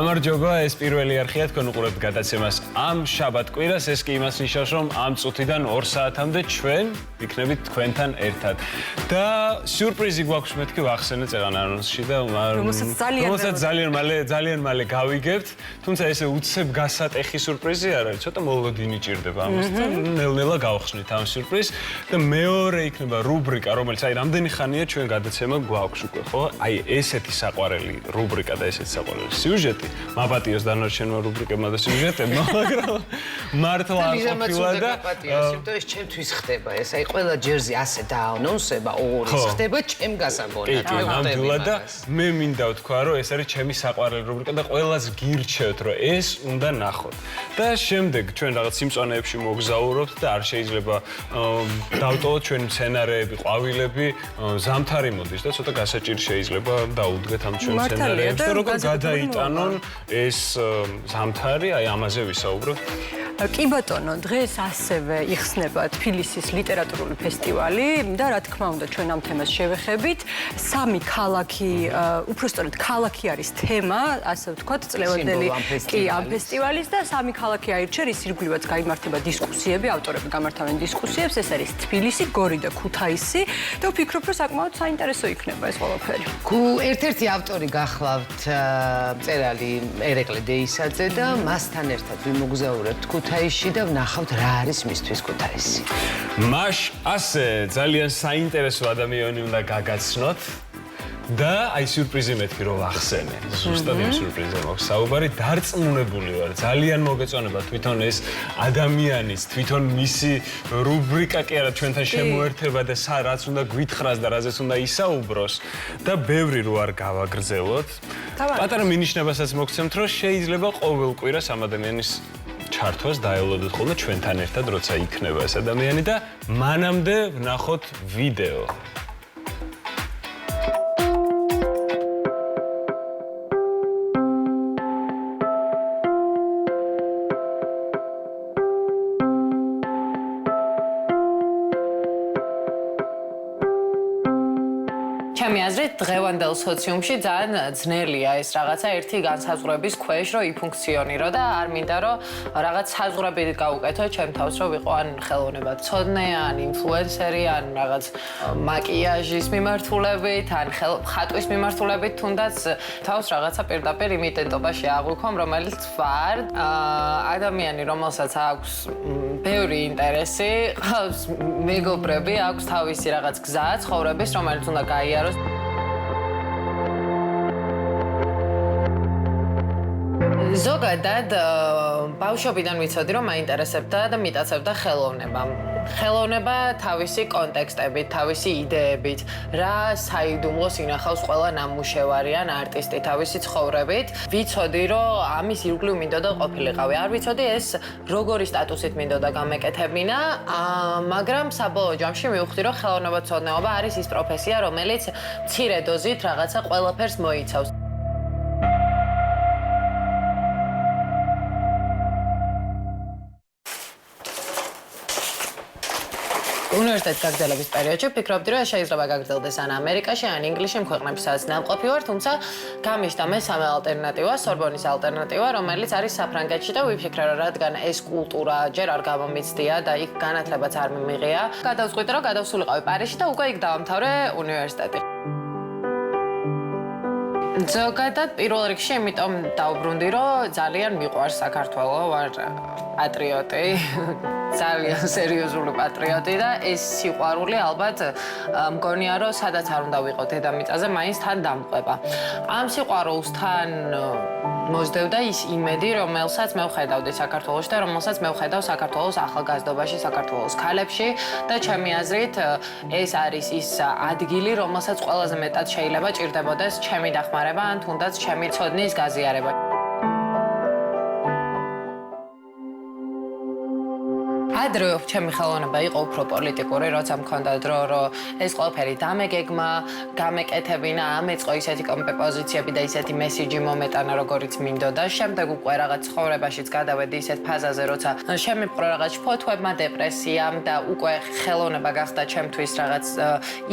გამარჯობა, ეს პირველი არხია თქვენ უყურებთ გადაცემას ამ შაბათ-კვირას, ეს კი იმას ნიშნავს, რომ ამ წუთიდან 2 საათამდე ჩვენ ვიქნებით თქვენთან ერთად. და სიურპრიზი გვაქვს მეთქი ვახსენე წეგან ანონსში და რომელსაც ძალიან მალე გავიგებთ, თუმცა ესე უცებ გასატეხი სიურპრიზი არ არის, ცოტა მოლოდინი ჭირდება ამასთან, ნელ-ნელა გავხსნით ამ სიურპრიზს და მეორე იქნება რუბრიკა, რომელიც აი რამდენი ხანია ჩვენ გადაცემა გვაქვს უკვე, ხო? აი ესეთი საყვარელი რუბრიკა და ესეთი საყვარელი სიუჟეტი, მაპატიოს დანარჩენმა რუბრიკებმა და სიუჟეტებმა, მაგრამ მართლა არ ყოფილა და იმიტომ ეს ჩემთვის ხდება, ეს აი ყველა ჯერზე ასე დაანონსება ორის ხდება ჩემ გასაგონად. ნამდვილად და მე მინდა ვთქვა, რომ ეს არის ჩემი საყვარელი რუბრიკა და ყველას გირჩევთ, რომ ეს უნდა ნახოთ. და შემდეგ ჩვენ რაღაც სიმწვანეებში მოგზაურობთ და არ შეიძლება დავტოვოთ ჩვენი სცენარეები, ყვავილები, ზამთარი მოდის და ცოტა გასაჭირი შეიძლება დაუდგეთ ამ ჩვენ სცენარეებს და როგორ გადაიტანონ ეს ზამთარი, აი ამაზე ვისაუბრებ. კი ბატონო, დღეს ასევე იხსნება თბილისის ლიტერატურული ფესტივალი და რა თქმა უნდა ჩვენ ამ თემას შევეხებით. 3 ქალაქი, უпростоრად ქალაქი არის თემა, ასე ვთქვათ, წლევანდელი კი ამ ფესტივალის და 3 ქალაქი აირჩა, რის ირგვლივაც გაიმართება დისკუსიები, ავტორები გამართავენ დისკუსიებს, ეს არის თბილისი, გორი და ქუთაისი და ვფიქრობ, რომ საკმაოდ საინტერესო იქნება ეს ყველაფერი. ერთ-ერთი ავტორი გახლავთ მწერალი ერეკლე დეისაძე და მასთან ერთად ვიმოგზაურებთ ქუთაისში და ვნახავთ რა არის მისთვის ქუთაისი. მაშ ასე ძალიან საინტერესო ადამიანი უნდა გაგაცნოთ და აი სიურპრიზი მეთქი რომ ვახსენე. ზუსტად იმ სიურპრიზზე მაქვს საუბარი, დარწმუნებული ვარ, ძალიან მოგეწონება თვითონ ეს ადამიანის, თვითონ მისი რუბრიკა კი არა ჩვენთან შემოერთება და რაც უნდა გვითხრას და რაზეც უნდა ისაუბროს და ბევრი რო არ გავაგრძელოთ. პატარა მინიშნებასაც მოგცემთ, რომ შეიძლება ყოველ კვირას ამ ადამიანის ჩართვას დაელოდოთ ხოლმე ჩვენთან ერთად, როცა იქნება ეს ადამიანი და მანამდე ვნახოთ ვიდეო. ჩემი აზრით დღევანდელ სოციუმში ძალიან ძნელია ეს რაღაცა ერთი განსაზღვრების ქვეშ რომ იფუნქციონირო და არ მინდა რომ რაღაც საზღვრები გავუკეთო ჩემ თავს რომ ვიყო ან ხელოვნებაცოდნე, ან ინფლუენსერი, ან რაღაც მაკიაჟის მიმართულებით, ან ხატვის მიმართულებით, თუნდაც თავს რაღაცა პირდაპირ იმ იდენტობაში აღვიქვამ, რომელიც ვარ. ადამიანი, რომელსაც აქვს ბევრი ინტერესი, ყავს მეგობრები, აქვს თავისი რაღაც გზა ცხოვრების, რომელიც უნდა გაიაროს. ზოგადად ბავშვობიდან ვიცოდი რომ მაინტერესებდა და მიტაცებდა ხელოვნება. ხელოვნება თავისი კონტექსტებით, თავისი იდეებით, რა საიდუმლოს ინახავს ყველა ნამუშევარი ან არტისტი თავისი ცხოვრებით. ვიცოდი რომ ამის ირგვლივ მინდოდა ყოფილიყავი. არ ვიცოდი ეს როგორი სტატუსით მინდოდა გამეკეთებინა, მაგრამ საბოლოო ჯამში მივხვდი რომ ხელოვნებაცოდნეობა არის ის პროფესია, რომელიც მცირე დოზით რაღაცა ყველაფერს მოიცავს. უნივერსიტეტის გაგრძელების პერიოდში ვფიქრობდი, რომ შეიძლება გაგრძელდეს ან ამერიკაში, ან ინგლისში, ქვეყნებში, სადაც ნამყოფი ვარ, თუმცა გამიშთა მე სამი ალტერნატივა, სორბონის ალტერნატივა, რომელიც არის საფრანგეთში და ვიფიქრე, რომ რადგან ეს კულტურა ჯერ არ გამომიცდია და იქ განათლებაც არ მიმიღია, გადავწყვიტე, რომ გადავსულიყავი პარიზში და უკვე იქ დავამთავრე უნივერსიტეტი. ზოგადად პირველ რიგში იმიტომ დავბრუნდი, რომ ძალიან მიყვარს საქართველო, ვარ პატრიოტი, ძალიან სერიოზული პატრიოტი და ეს სიყვარული ალბათ მგონია, რომ სადაც არ უნდა ვიყო დედამიწაზე, მაინც თან დამყვება. ამ სიყვარულსთან მოსდევდა ის იმედი, რომელსაც მე ვხედავდი საქართველოში და რომელსაც მე ვხედავ საქართველოს ახალგაზრდობაში, საქართველოს ქალებში და ჩემი აზრით ეს არის ის ადგილი, რომელსაც ყველაზე მეტად შეიძლება ჭირდებოდეს ჩემი დახმარება ან თუნდაც ჩემი ცოდნის გაზიარება. ადრე ჩემი ხელოვნება იყო უფრო პოლიტიკური, როცა მქონდა დრო, რომ ეს ყველაფერი დამეგეგმა, გამეკეთებინა, ამეწყო ისეთი კომპოზიციები და ისეთი მესიჯი მომეტანა, როგორიც მინდოდა. შემდეგ უკვე რაღაც ცხოვრებაშიც გადავედი ისეთ ფაზაზე, როცა შემიპყრო რაღაც ფოთვებმა, დეპრესიამ და უკვე ხელოვნება გახდა ჩემთვის რაღაც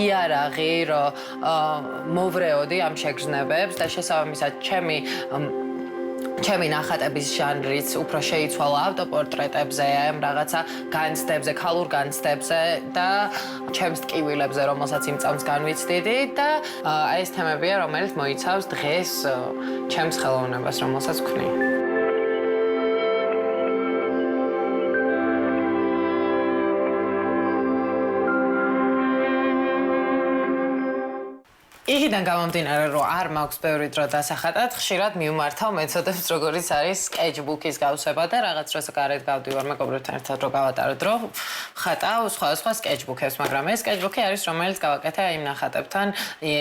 იარაღი, რომ მოვრეოდი ამ შეგრძნებებს და შესაბამისად ჩემი ჩემი ნახატების ჟანრიც უფრო შეიცვალა ავტოპორტრეტებზე, რაღაცა განცდებზე, ქალურ განცდებზე და ჩემს ტკივილებზე, რომელსაც იმ წამს განვიცდიდი და აი ეს თემებია, რომელიც მოიცავს დღეს ჩემს ხელოვნებას, რომელსაც ვქნი. იქიდან გამომდინარე, რომ არ მაქვს ბევრი დრო დასახატად, ხშირად მივმართავ მეთოდებს, როგორიც არის sketchbook-ის გავსება და რაღაც დროს გარეთ გავდივარ მეგობრებთან ერთად რო გავატარო დრო, ხატავ სხვადასხვა sketchbook-ებს, მაგრამ ეს sketchbook-ი არის, რომელიც გავაკეთე იმ ნახატებთან,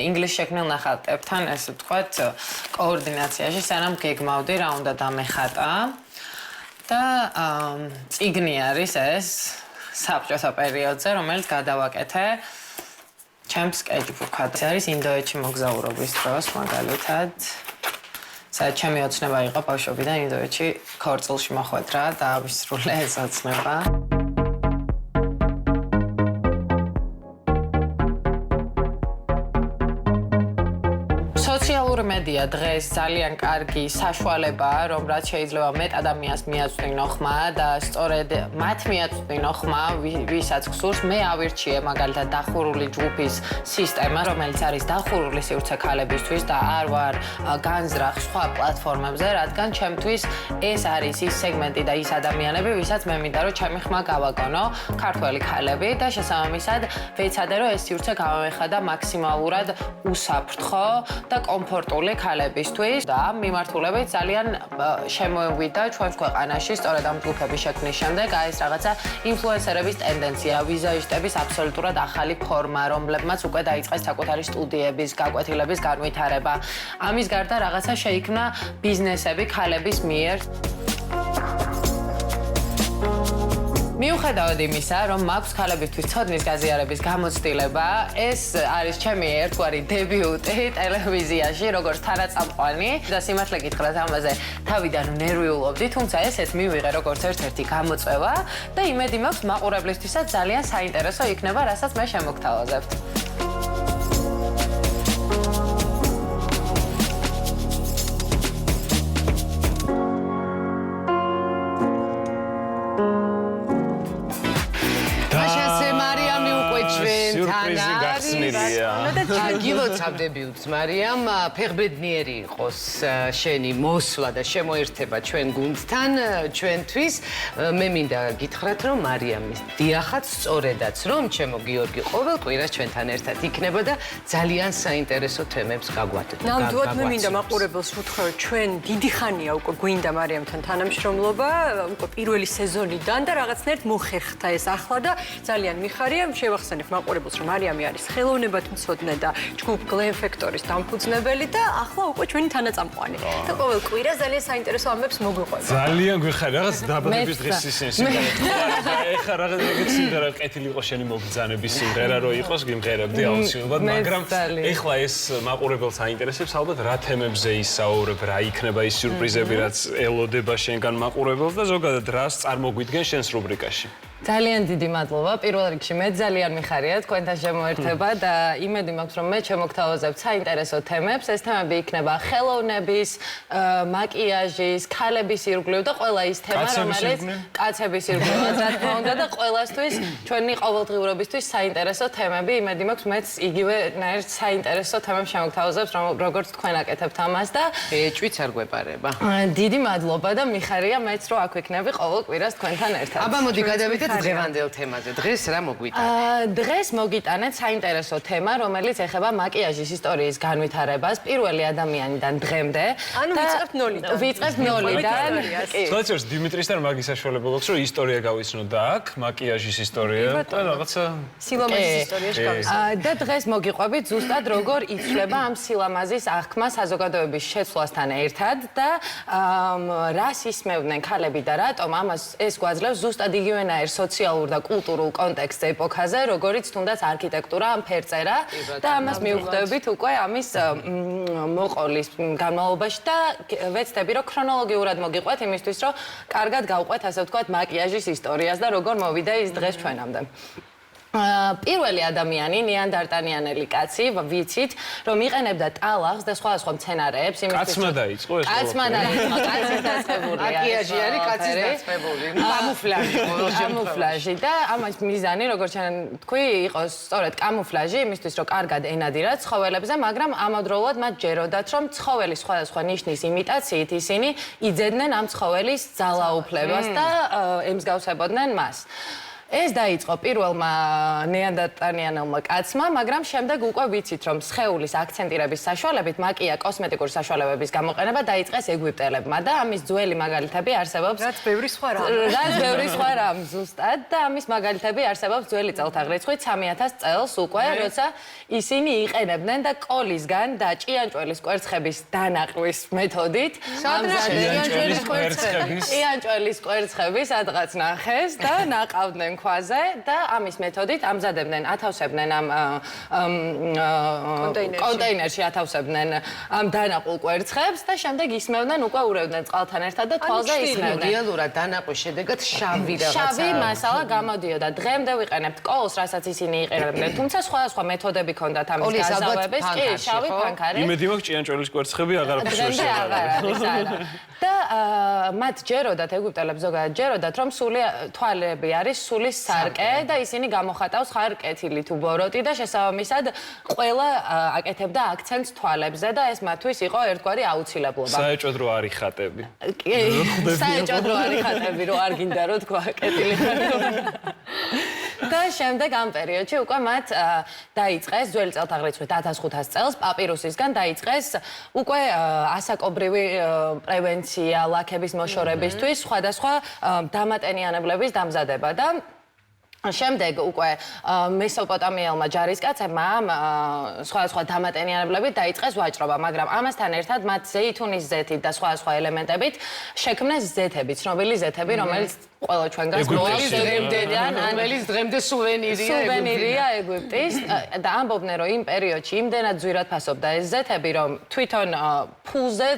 ინგლისში შექმნილ ნახატებთან, ესე ვთქვათ, კოორდინაციაში, სანამ გეგმავდი რა უნდა დამეხატა. და წიგნი არის ეს საბჭოთა პერიოდზე, რომელიც გადავაკეთე ჩემს sketchbook-ად. ეს არის ინდოეთში მოგზაურობის დროს, მაგალითად. სადაც ჩემი ოცნება იყო ბავშვობიდან ინდოეთში ქორწილში მოხვედრა და ავისრულე ეს ოცნება. სოციალური მედია დღეს ძალიან კარგი საშუალებაა, რომ რაც შეიძლება მეტ ადამიანს მიაწვდინო ხმა და სწორედ მათ მიაწვდინო ხმა, ვისაც გსურს, მე ავირჩიე მაგალითად დახურული ჯგუფის სისტემა, რომელიც არის დახურული სივრცე ქალებისთვის და არ ვარ განზრახ სხვა პლატფორმებზე, რადგან ჩემთვის ეს არის ის სეგმენტი და ის ადამიანები, ვისაც მე მინდა რომ ჩემი ხმა გავაგონო, ქართველი ქალები და შესაბამისად ვეცადე რომ ეს სივრცე გამომეხადა მაქსიმალურად უსაფრთხო და კომფორტული ქალებისთვის და ამ მიმართულებით ძალიან შემოვიდა ჩვენს ქვეყანაში სწორედ ამ ჯგუფების შექმნის შემდეგ აი ეს რაღაცა ინფლუენსერების ტენდენცია, ვიზაჟისტების აბსოლუტურად ახალი ფორმა, რომლებმაც უკვე დაიწყეს საკუთარი სტუდიების, გაკვეთილების განვითარება. ამის გარდა რაღაცა შეიქმნა ბიზნესები ქალების მიერ. მიუხედავად იმისა, რომ მაქვს ქალებისთვის ცოდნის გაზიარების გამოცდილება, ეს არის ჩემი ერთგვარი დებიუტი ტელევიზიაში, როგორც თანაწამყვანი და სიმართლე გითხრათ ამაზე თავიდან ნერვიულობდი, თუმცა ესეც მივიღე როგორც ერთ-ერთი გამოწვევა და იმედი მაქვს მაყურებლისთვისაც ძალიან საინტერესო იქნება, რასაც მე შემოგთავაზებთ. გილოცავ დებიუტს, მარიამ, ფეხბედნიერი იყოს შენი მოსვლა და შემოერთება ჩვენ გუნდთან, ჩვენთვის. მე მინდა გითხრათ, რომ მარიამის დიახაც სწორედაც, რომ ჩემო გიორგი ყოველ კვირას ჩვენთან ერთად იქნება და ძალიან საინტერესო თემებს გაგვატეთ. ნამდვილად მე მინდა მაყურებელს ვუთხრა, რომ ჩვენ დიდი ხანია უკვე გვინდა მარიამთან თანამშრომლობა, უკვე პირველი სეზონიდან და რაღაცნაირად მოხერხდა ეს ახლა და ძალიან მიხარია, შევახსენებ მაყურებელს, რომ მარიამი არის ხელოვნებათმცოდნე და ჯგუფ Glam Factory-ის დამფუძნებელი და ახლა უკვე ჩვენი თანაწამყვანი. და ყოველ კვირა ძალიან საინტერესო ამბებს მოგვიყვება. ძალიან გვიხარ, რაღაც დაბადების დღის სიმღერა. ეხლა რაღაც სიმღერა ყეთილი იყო შენი მოგბრძანების სიმღერა რო იყოს, გიმღერებდი აუცილებლად, მაგრამ ეხლა ეს მაყურებელს აინტერესებს ალბათ რა თემებზე ისაუბრებ, რა იქნება ის სიურპრიზები, რაც ელოდება შენგან მაყურებელს და ზოგადად რას წარმოგვიდგენ შენს რუბრიკაში. ძალიან დიდი მადლობა. პირველ რიგში მე ძალიან მიხარია თქვენთან შემოერთება და იმედი მაქვს რომ მე შემოგთავაზებთ საინტერესო თემებს. ეს თემები იქნება ხელოვნების, მაკიაჟის, ქალების ირგვლივ და ყველა ის თემა, რომელიც კაცების ირგვლივაც რა თქმა უნდა და ყველასთვის ჩვენი ყოველდღიურობისთვის საინტერესო თემები. იმედი მაქვს მეც იგივენაირ საინტერესო თემებს შემოგთავაზებთ, როგორც თქვენ აკეთებთ ამას და ეჭვიც არ გვეპარება. დიდი მადლობა და მიხარია მეც რომ აქ ვიქნები ყოველ კვირას თქვენთან ერთად. აბა მოდი გადავიდეთ დღევანდელ თემაზე. დღეს რა მოგვიტანეთ? დღეს მოგიტანეთ საინტერესო თემა, რომელიც ეხება მაკიაჟის ისტორიის განვითარებას პირველი ადამიანიდან დღემდე. ანუ ვიწყებთ ნოლიდან. ვიწყებთ ნოლიდან. სხვადასხვა დიმიტრისთან მაგის საშუალება გვაქვს, რომ ისტორია გავიცნოთ და აქ მაკიაჟის ისტორია და რაღაცა სილამაზის ისტორიაში გავიცნოთ. და დღეს მოგიყვებით ზუსტად როგორ იცვლება ამ სილამაზის აღქმა საზოგადოების შეცვლასთან ერთად და რას ისმევდნენ ქალები და რატომ ამას ეს გვაძლევს ზუსტად იგივენაირ სოციალურ და კულტურულ კონტექსტ ეპოქაზე, როგორიც თუნდაც არქიტექტურა, ამ ფერწერა და ამას მივხვდებით უკვე ამის მოყოლის განმავლობაში და ვეცდები რომ ქრონოლოგიურად მოგიყვეთ იმისთვის, რომ კარგად გავყვეთ, ასე ვთქვათ, მაკიაჟის ისტორიას და როგორ მოვიდა ის დღეს ჩვენამდე. პირველი ადამიანი, ნეანდერტალიანელი კაცი, ვიცით, რომ იყენებდა ტალახს და სხვა მცენარეებს იმისთვის. კაცმა დაიწყო ეს? კაცმა დაიწყო, კაცის დაწყებული. აკიაჟი არის კაცის დაწყებული. კამუფლაჟი. კამუფლაჟი და ამას მიზანი, როგორც ჩვენ თქვი, იყოს სწორედ კამუფლაჟი, იმისთვის, რომ კარგად ენადირათ ცხოველებზე, მაგრამ ამავდროულად მათ ჯეროდათ, რომ ცხოველის სხვადასხვა ნიშნის იმიტაციით ისინი იძებდნენ ამ ცხოველის ძალაუფლებას და ემსგავსებოდნენ მას. ეს დაიწყო პირველმა ნეანდერტალიანელმა კაცმა, მაგრამ შემდეგ უკვე ვიცით, რომ სხეულის აქცენტირების საშუალებით მაკია კოსმეტიკური საშუალებების გამოყენება დაიწყეს ეგვიპტელებმა და ამის ძველი მაგალითები არსებობს. რაც ბევრი სხვა რამ. რაც ბევრი სხვა რამ ზუსტად და ამის მაგალითები არსებობს ძველი წელთაღრიცხვით 3000 წელს უკვე, როცა ისინი იყენებდნენ და კოლისგან და ჭიანჭველის კვერცხების დანაყრის მეთოდით ჭიანჭველის კვერცხები სადღაც ნახეს და ნაყავდნენ ქვაზე და ამის მეთოდით ამზადებდნენ, ათავსებდნენ ამ კონტეინერში ათავსებდნენ ამ დანაყულ კვერცხებს და შემდეგ ისმევდნენ, უკვე ურევდნენ წყალთან ერთად და თვალზე ისმევდნენ. რეალურად დანაყვის შედეგად შავი რაღაცა. შავი მასალა გამოდიოდა. დღემდე ვიყენებთ კოლს, რასაც ისინი იყენებდნენ, თუმცა სხვადასხვა მეთოდები ჰქონდათ ამის გაზავების. კი, შავი ფანქარი. იმედი მაქვს ჭიანჭველის კვერცხები აღარ აქვს დღემდე აღარ არის, არა. და მათ ჯეროდათ ეგვიპტელებს ზოგადად ჯეროდათ, რომ სული თვალები არის სულის სარკე და ისინი გამოხატავს ხარ კეთილი თუ ბოროტი და შესაბამისად ყველა აკეთებდა აქცენტს თვალებზე და ეს მათთვის იყო ერთგვარი აუცილებლობა. საეჭოდ რო არის ხატები. კი, საეჭოდ რო არის ხატები, რო არ გინდა რო თქვა კეთილი. და შემდეგ ამ პერიოდში უკვე მათ დაიწყეს ძველი წელთაღრიცხვით 1500 წელს პაპირუსისგან დაიწყეს უკვე ასაკობრივი პრევენცია ლაქების მოშორებისთვის სხვადასხვა დამატენიანებლების დამზადება და შემდეგ უკვე მესოპოტამიელმა ჯარისკაცებმა ამ სხვადასხვა დამატენიანებლებით დაიწყეს ვაჭრობა, მაგრამ ამასთან ერთად მათ ზეითუნის ზეთით და სხვადასხვა ელემენტებით შექმნეს ზეთები, ცნობილი ზეთები, რომელიც ყველა ჩვენგანს მოაქვს ეგვიპტიდან, რომელიც დღემდე სუვენირია ეგვიპტის და ამბობდნენ, რომ იმ პერიოდში იმდენად ძვირად ფასობდა ეს ზეთები, რომ თვითონ ფულზე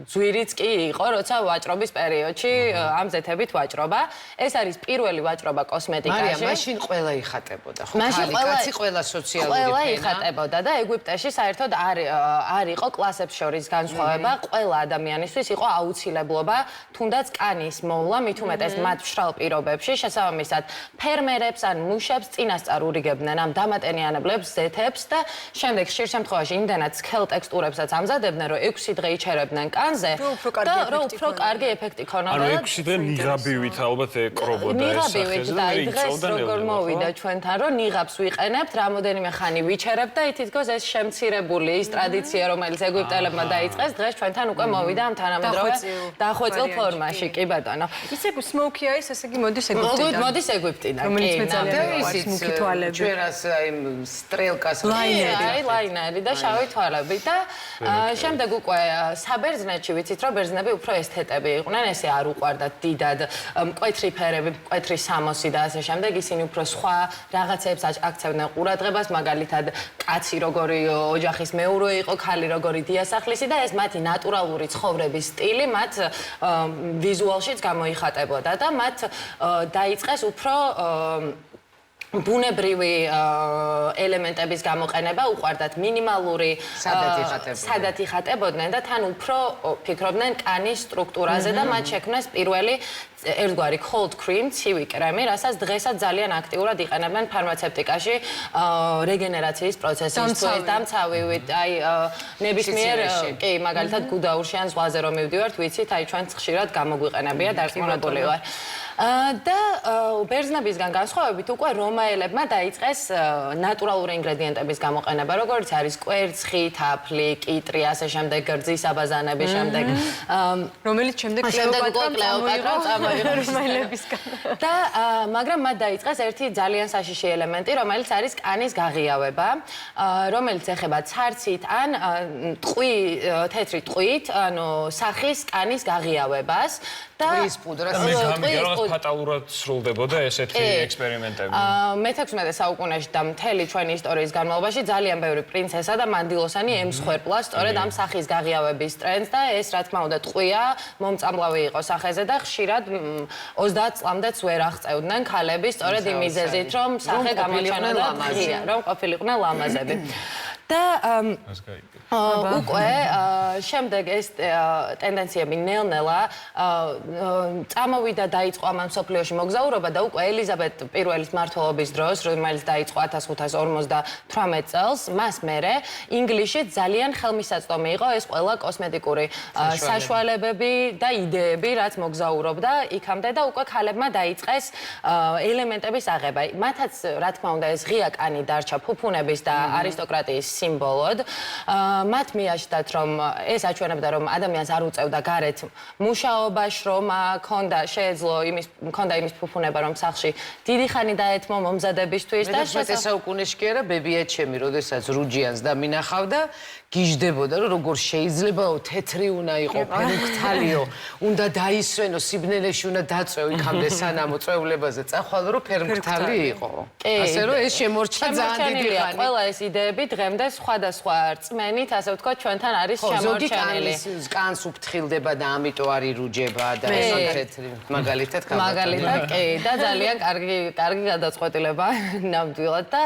ძვირიც კი იყო, როცა ვაჭრობის პერიოდში ამ ზეთებით ვაჭრობა. ეს არის პირველი ვაჭრობა კოსმეტიკაში. მაშინ ყველა იხატებოდა, ხო? მაშინ კაცი ყველა სოციალური ყველა იხატებოდა და ეგვიპტეში საერთოდ არ იყო კლასებს შორის განსხვავება, ყველა ადამიანისთვის იყო აუცილებლობა თუნდაც კანის მოვლა, მით უმეტეს მათ მშრალ პირობებში, შესაბამისად ფერმერებს ან მუშებს წინასწარ ურიგებდნენ ამ დამატენიანებლებს, ზეთებს და შემდეგ ხშირ შემთხვევაში იმდენად სქელ ტექსტურებსაც ამზადებდნენ, რომ 6 დღე იჩერებდნენ კანზე და რომ უფრო კარგი ეფექტი ქონოდა. ანუ 6 დღე ნიღაბივით ალბათ ეკრობოდა ეს სახეზე და იწოვდა როგორ მოვიდა ჩვენთან, რომ ნიღაბს ვიყენებთ, რამოდენიმე ხანი ვიჩერებთ და თითქოს ეს შემცირებული ის ტრადიცია, რომელიც ეგვიპტელებმა დაიწყეს, დღეს ჩვენთან უკვე მოვიდა ამ თანამედროვე დახვეწილ ფორმაში, კი ბატონო. ისე სმოუკი არის, ესე იგი მოდის ეგვიპტიდან. მოდის ეგვიპტიდან, რომელიც მე ძალიან მიყვარს, მუქი თვალები. ჩვენას აი სტრელკას ლაინერი და შავი თვალები და შემდეგ უკვე საბერძნეთში ვიცით, რომ ბერძნები უფრო ესთეტები იყვნენ, ესე არ უყვარდათ დიდად მკვეთრი ფერები, მკვეთრი სამოსი და ასე შემდეგ ისინი უფრო სხვა რაღაცებს აქცევდნენ ყურადღებას, მაგალითად კაცი როგორი ოჯახის მეურო იყო, ქალი როგორი დიასახლისი და ეს მათი ნატურალური ცხოვრების სტილი მათ ვიზუალშიც გამოიხატებოდა და მათ დაიწყეს უფრო ბუნებრივი ელემენტების გამოყენება, უყვარდათ მინიმალური სადაც იხატებოდნენ და თან უფრო ფიქრობდნენ კანის სტრუქტურაზე და მათ შექმნეს პირველი ერთგვარი cold cream, ცივი კრემი, რასაც დღესაც ძალიან აქტიურად იყენებენ ფარმაცევტიკაში რეგენერაციის პროცესისთვის, დამცავივით, აი ნებისმიერ, კი, მაგალითად გუდაურში ან ზღვაზე რომ მივდივართ, ვიცით, აი ჩვენც ხშირად გამოგვიყენებია, დარწმუნებული ვარ. და ბერძნებისგან განსხვავებით უკვე რომაელებმა დაიწყეს ნატურალური ინგრედიენტების გამოყენება, როგორც არის კვერცხი, თაფლი, კიტრი, ასე შემდეგ, გრძის აბაზანების შემდეგ, რომელიც შემდეგ კლეოპატრამ წამოიღო რომაელებისგან. და მაგრამ მათ დაიწყეს ერთი ძალიან საშიში ელემენტი, რომელიც არის კანის გაღიავება, რომელიც ეხება ცარცით ან თეთრი ტყვით, ანუ სახის კანის გაღიავებას და ტყვის პუდრას მე გამიგე რაღაც ფატალურად სრულდებოდა ესეთი ექსპერიმენტები? მე-16 საუკუნეში და მთელი ჩვენი ისტორიის განმავლობაში ძალიან ბევრი პრინცესა და მანდილოსანი ემსხვერპლა სწორედ ამ სახის გაღიავების ტრენდს და ეს რა თქმა უნდა ტყვია მომწამლავი იყო სახეზე და ხშირად 30 წლამდეც ვერ აღწევდნენ ქალები სწორედ იმ მიზეზით რომ სახე გამოჩანოდა ღია რომ ყოფილიყვნენ ლამაზები და უკვე შემდეგ ეს ტენდენციები ნელ-ნელა წამოვიდა დაიწყო ამ მსოფლიოში მოგზაურობა და უკვე ელიზაბეთ პირველის მმართველობის დროს, რომელიც დაიწყო 1558 წელს, მას მერე ინგლისში ძალიან ხელმისაწვდომი იყო ეს ყველა კოსმეტიკური საშუალებები და იდეები, რაც მოგზაურობდა იქამდე და უკვე ქალებმა დაიწყეს ელემენტების აღება. მათაც რა თქმა უნდა ეს ღია კანი დარჩა ფუფუნების და არისტოკრატიის სიმბოლოდ. მათ მიაჩნდათ რომ ეს აჩვენებდა რომ ადამიანს არ უწევდა გარეთ მუშაობა, შრომა, ჰქონდა იმის ფუფუნება რომ სახლში დიდი ხანი დაეთმო მომზადებისთვის და საუკუნეში კი არა ბებიაჩემი, როდესაც რუჯიანს დამინახავდა, გიждდებოდა რომ როგორ შეიძლებაო თეთრი უნდა იყო, ფერმკრთალიო, უნდა დაისვენო, სიბნელეში უნდა დაწვევ იქამდე სანამ წვევლებაზე წახვალო რომ ფერმკრთალი იყო. ასე რომ ეს შემორჩა ძალიან დიდი ხანი. ყველა ეს იდეები დღემდე სხვადასხვა რწმენით, ასე ვთქვათ, ჩვენთან არის შემორჩენილი. კანს უფრთხილდება და ამიტომ არის რუჯება და თეთრი მაგალითად კი და ძალიან კარგი გადაწყვეტილება ნამდვილად და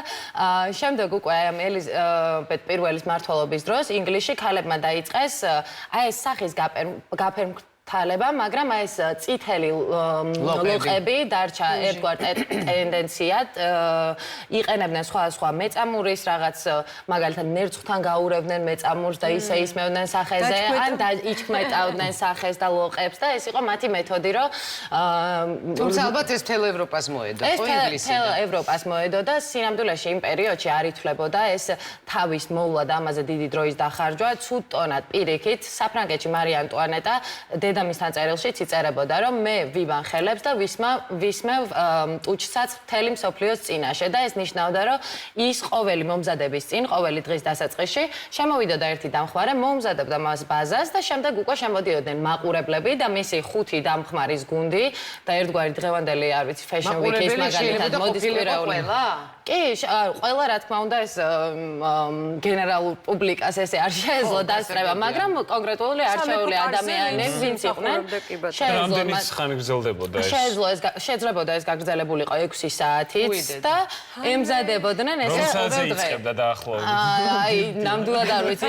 შემდეგ უკვე ამ ელიზაბეთ პირველის მმართველობის დროს ინგლისში ქალებმა დაიწყეს აი ეს სახის გაფერმქრთალება, მაგრამ აი ეს წითელი ლოყები დარჩა ერთგვარ ტენდენციად, იყენებდნენ სხვადასხვა მეწამურის რაღაც მაგალითად ნერწყვთან გაურევდნენ მეწამურს და ისე ისმევდნენ სახეზე, ან იჩქმეტავდნენ სახეს და ლოყებს და ეს იყო მათი მეთოდი, რომ თუმცა ალბათ ეს მთელ ევროპას მოედო, ხო ინგლისიდან? ეს მთელ ევროპას მოედო და სინამდვილეში იმ პერიოდში არ ითვლებოდა ეს თავის მოვლა და ამაზე დიდი დროის დახარჯვა, ცუდ ტონად პირიქით საფრანგეთში მარი ანტუანეტა დედამისთან წერილშიც იწერებოდა, რომ მე ვიბანხელებს და ვისმევ ტუჩსაც მთელი მსოფლიოს წინაშე და ეს ნიშნავდა, რომ ის ყოველი მომზადების წინ, ყოველი დღის დასაწყისში შემოვიდოდა ერთი დამხმარე, მოუმზადებდა მას ბაზას და შემდეგ უკვე შემოდიოდნენ მაყურებლები და მისი 5 დამხმარის გუნდი და ერთგვარი დღევანდელი, არ ვიცი, Fashion Week-ის მაგალითად მოდის კვირაული. კი, ყველა რა თქმა უნდა ეს გენერალურ პუბლიკას ესე არ შეეძლო დასწრება, მაგრამ კონკრეტული არჩეული ადამიანები ვინც იყვნენ, რამდენი ხანი გრძელდებოდა ეს? შეძლებოდა ეს გაგრძელებულიყო 6 საათით და ემზადებოდნენ ესე ყოველ დღე. იწყებდა დაახლოებით. აი, ნამდვილად არ ვიცი.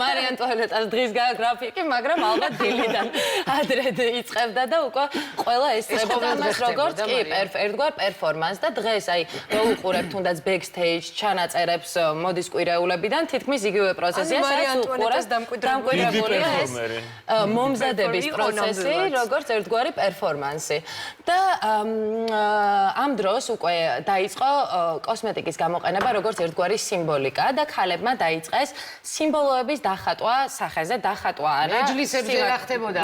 მარი ანტუანეტას დღის გრაფიკი, მაგრამ ალბათ დილიდან ადრე იწყებდა და უკვე ყველა ესწრებოდა მას როგორც კი ერთგვარ პერფორმანსს და დღეს აი რო უყურებთ თუნდაც backstage ჩანაწერებს მოდის კვირეულებიდან თითქმის იგივე პროცესია, სადაც უყურებს დამკვიდრებულია ეს მომზადების პროცესი, როგორც ერთგვარი პერფორმანსი. და ამ დროს უკვე დაიწყო კოსმეტიკის გამოყენება როგორც ერთგვარი სიმბოლიკა და ქალებმა დაიწყეს სიმბოლოების დახატვა სახეზე, დახატვა არა. მეჯლისებზე რა ხდებოდა?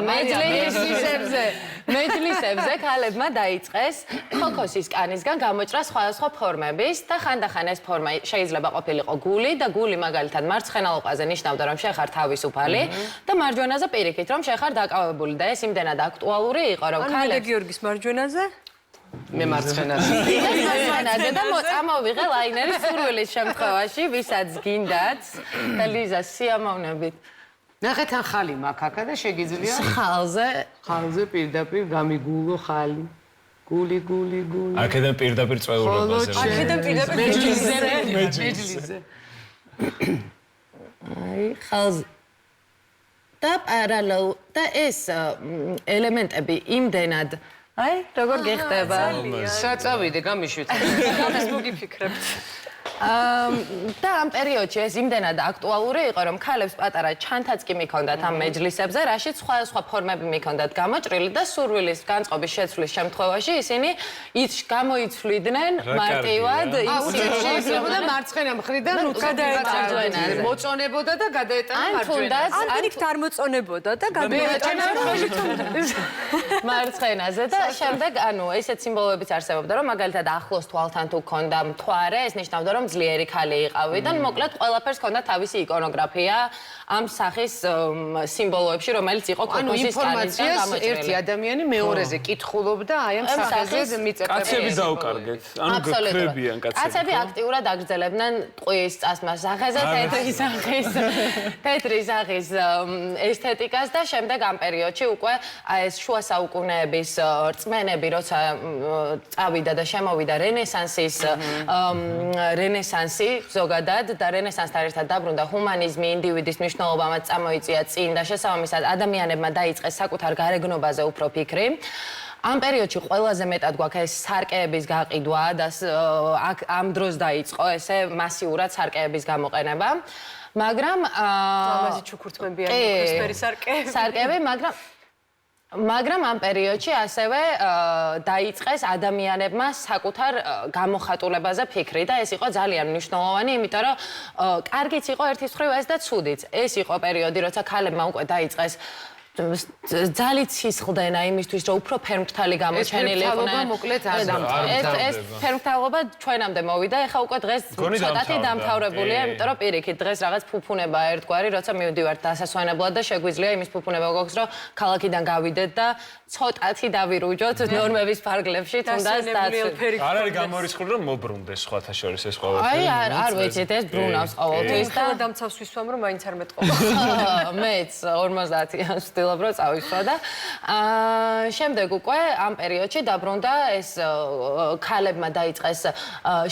მეჯლისებზე ქალებმა დაიწყეს ქოქოსის კანისგან გამოჭრა სხვადასხვა ფორმების და ხანდახან ეს ფორმა შეიძლება ყოფილიყო გული და გული მაგალითად მარცხენა ლოყაზე ნიშნავდა რომ შეხარ თავისუფალი და მარჯვენაზე პირიქით რომ შეხარ დაკავებული და ეს იმდენად აქტუალური იყო რომ ქალები გიორგის მარჯვენაზე მე მარცხენაზე და წამოვიღე ლაინერის სურვილის შემთხვევაში ვისაც გინდათ და ლიზა სიამოვნებით ნახეთ ან ხალი მაქვს აქა და შეგიძლია ხალზე პირდაპირ გამიგულო ხალი გული აქედან პირდაპირ წვეულებაზე აქედან პირდაპირ მეჯლისზე აი ხალზე და პარალელ და ეს ელემენტები იმდენად აი როგორ გეხდება საწავიდე გამიშვით გამის მოგიფიქრებთ და ამ პერიოდში ეს იმდენად აქტუალური იყო, რომ ქალებს პატარა ჩანთაც კი მიქონდათ ამ მეჯლისებზე, რაშიც სხვა ფორმები მიქონდათ გამოჭრილი და სურვილის განწყობის შეცვლის შემთხვევაში ისინი გამოიცვლიდნენ მარტივად იმ შეიძლება მარცხენა მხრიდან გადაეტანა მოწონებოდა და გადაეტანა მარჯვენაზე. ან იქ არ მოწონებოდა და გადაეტანა მარცხენაზე და შემდეგ ესეთ სიმბოლოებიც არსებობდა, რომ მაგალითად ახლოს თვალთან თუ ქონდა მთვარე, ეს ნიშნავდა, რომ ძლიერი khali იყავი და მოკლედ ყველაფერს ჰქონდა თავისი იკონოგრაფია ამ სახის სიმბოლოებში, რომელიც იყო ქოქოსის კანისგან გამოჭრილი. ერთი ადამიანი მეორეზე კითხულობდა აი ამ სახეზე მიწეპებს. კაცები დაუკარგეთ. ანუ გქრებიან კაცები. კაცები აქტიურად აგრძელებდნენ ტყვის წასმას სახეზე, თეთრი სახის ესთეტიკას და შემდეგ ამ პერიოდში უკვე ეს შუა საუკუნეების რწმენები, როცა წავიდა და შემოვიდა რენესანსი ზოგადად და რენესანსთან ერთად დაბრუნდა ჰუმანიზმი, ინდივიდის მნიშვნელობამაც წამოიწია წინ და შესაბამისად ადამიანებმა დაიწყეს საკუთარ გარეგნობაზე უფრო ფიქრი. ამ პერიოდში ყველაზე მეტად გვაქვს ეს სარკეების გაყიდვა და ამ დროს დაიწყო ესე მასიურად სარკეების გამოყენება. მაგრამ ლამაზი ჩუქურთმებიანი ოქროსფერი სარკეები, მაგრამ ამ პერიოდში ასევე დაიწყეს ადამიანებმა საკუთარ გამოხატულებაზე ფიქრი და ეს იყო ძალიან მნიშვნელოვანი, იმიტომ რომ კარგიც იყო ერთის მხრივ ეს და ცუდიც. ეს იყო პერიოდი, როცა ქალებმა უკვე დაიწყეს ძალით სისხლდენა იმისთვის, რომ უფრო ფერმფრთალი გამოჩენილი იყვნენ. ეს ფერმფრთალობა ჩვენამდე მოვიდა, ეხლა უკვე დღეს ცოტათი დამთავრებულია, იმიტომ რომ პირიქით დღეს რაღაც ფუფუნება ერთგვარი, როცა მივდივართ დასასვენებლად და შეგვიძლია იმის ფუფუნება გვაქვს, რომ ქალაქიდან გავიდეთ და ცოტათი დავირუჯოთ ნორმების ფარგლებში, თუნდაც დაცვით. არ არის გამორიცხული, რომ მობრუნდეს სხვათა შორის ეს ყველაფერი. აი, არ ვიცით, ეს ბრუნავს ყოველთვის და დამცავს ვისვამ, რომ მაინც არ მეტყობა. მეც 50-იან ვცდილობ, რომ წავისვა და შემდეგ უკვე ამ პერიოდში დაბრუნდა ეს ქალებმა დაიწყეს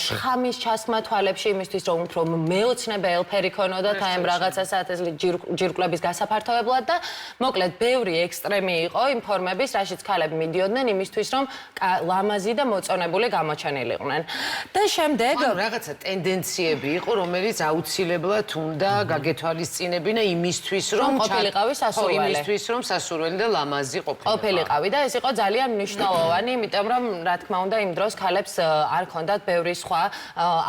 შხამის ჩასმა თვალებში იმისთვის, რომ უფრო მეოცნებე ელფერი ქონოდათ აი ამ რაღაცა საათესლი ჯირკვლების გასაფართოებლად და მოკლედ ბევრი ექსტრემი იყო იმ ფორმების, რაშიც ქალები მიდიოდნენ იმისთვის, რომ ლამაზი და მოწონებული გამოჩენილიყვნენ. და შემდეგ რაღაცა ტენდენციები იყო, რომელიც აუცილებლად უნდა გაგეთვალისწინებინა იმისთვის, რომ ყოფილიყავი სასურველი. იმისთვის, რომ სასურველი და ლამაზი ყოფილიყო. ყოფილიყავი და ეს იყო ძალიან მნიშვნელოვანი, იმიტომ რომ რა თქმა უნდა იმ დროს ქალებს არ ჰქონდათ ბევრი სხვა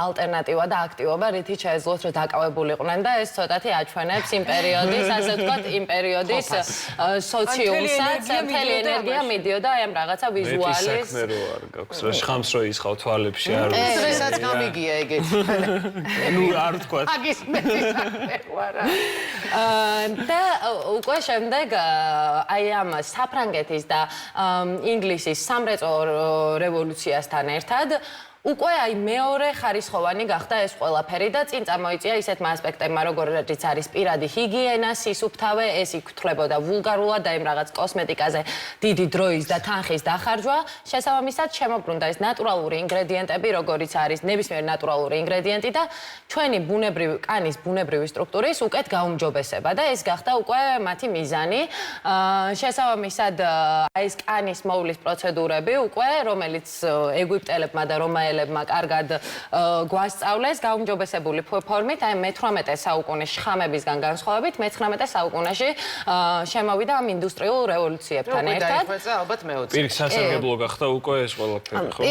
ალტერნატივა და აქტივობა, რითიც შეეძლოთ რომ დაკავებულიყვნენ და ეს ცოტათი აჩვენებს იმ პერიოდის, ასე ვთქვათ, იმ პერიოდის სოციუმსაც, მთელი ენერგია მიდიოდა აი ამ რაღაცა ვიზუალის. საქმე რო არ გაქვს, რა შხამს რო ისხავ თვალებში არ ვიცი. ესეც გამიგია ეგეთი. ნუ არ ვთქვა. აგის მეტი საქმე ვარა. და უკვე შემდეგ აი ამ საფრანგეთის და ინგლისის სამრეწო რევოლუციასთან ერთად უკვე აი მეორე ხარისხოვანი გახდა ეს ყველაფერი და წინ წამოიწია ისეთმა ასპექტებმა, როგორიც არის პირადი ჰიგიენა, სისუფთავე, ეს იკუთვნებოდა ვულგარულად და იმ რაღაც კოსმეტიკაზე დიდი დროის და თანხის დახარჯვა. შესაბამისად, შემოbrunდა ეს ნატურალური ინგრედიენტები, როგორიც არის ნებისმიერი ნატურალური ინგრედიენტი და ჩვენი კანის ბუნებრივი სტრუქტურის უკეთ გაუმჯობესება და ეს გახდა უკვე მათი მიზანი. შესაბამისად, აი ეს კანის მოვლის პროცედურები უკვე, რომელიც ეგვიპტელებმა და რომაელებმა კარგად გვასწავლეს გაუმჯობესებული ფორმით, აი მე-18 საუკუნის შხამებისგან განსხვავებით, მე-19 საუკუნეში შემოვიდა ამ ინდუსტრიულ რევოლუციებთან ერთად. დაიხვეწა ალბათ მე-20. პირიქით სასარგებლო გახდა უკვე ეს ყველაფერი, ხო?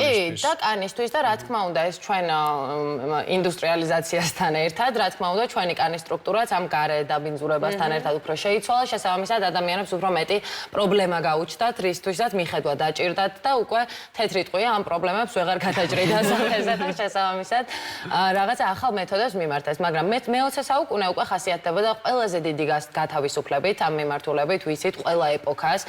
კი, და კანისთვის და რა თქმა უნდა, ეს ჩვენ ინდუსტრიალიზაციასთან ერთად, რა თქმა უნდა, ჩვენი კანის სტრუქტურაც ამ გარე დაბინძურებასთან ერთად უფრო შეიცვალა, შესაბამისად ადამიანებს უფრო მეტი პრობლემა გაუჩნდათ, რისთვისაც მიხედვა დაჭირდათ და უკვე თეთრი ტყვია ამ პრობლემებს ვეღარ გადაჭრიდა სახეზე და შესაბამისად რაღაცა ახალ მეთოდებს მიმართეს, მაგრამ მე-20 საუკუნე უკვე ხასიათდებოდა ყველაზე დიდი გათავისუფლებით ამ მიმართულებით, ვიცით, ყველა ეპოქას,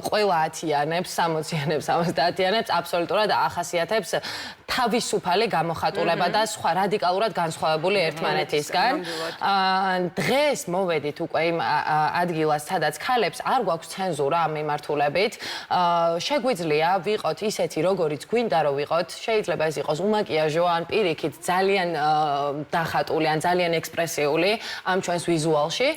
ყველა ათიანებს, 60-იანებს, 70-იანებს აბსოლუტურად ახასიათებს თავისუფალი გამოხატულება და სხვა რადიკალურად განსხვავებული ერთმანეთისგან. დღეს მოვედით უკვე იმ ადგილას, სადაც ქალებს არ გვაქვს ცენზურა ამ მიმართულებით. შეგვიძლია ვიყოთ ისეთი, როგორიც გვინდა რომ ვიყოთ, შეიძლება ეს იყოს უმაკიაჟო ან პირიქით ძალიან დახატული ან ძალიან ექსპრესიული ამ ჩვენს ვიზუალში.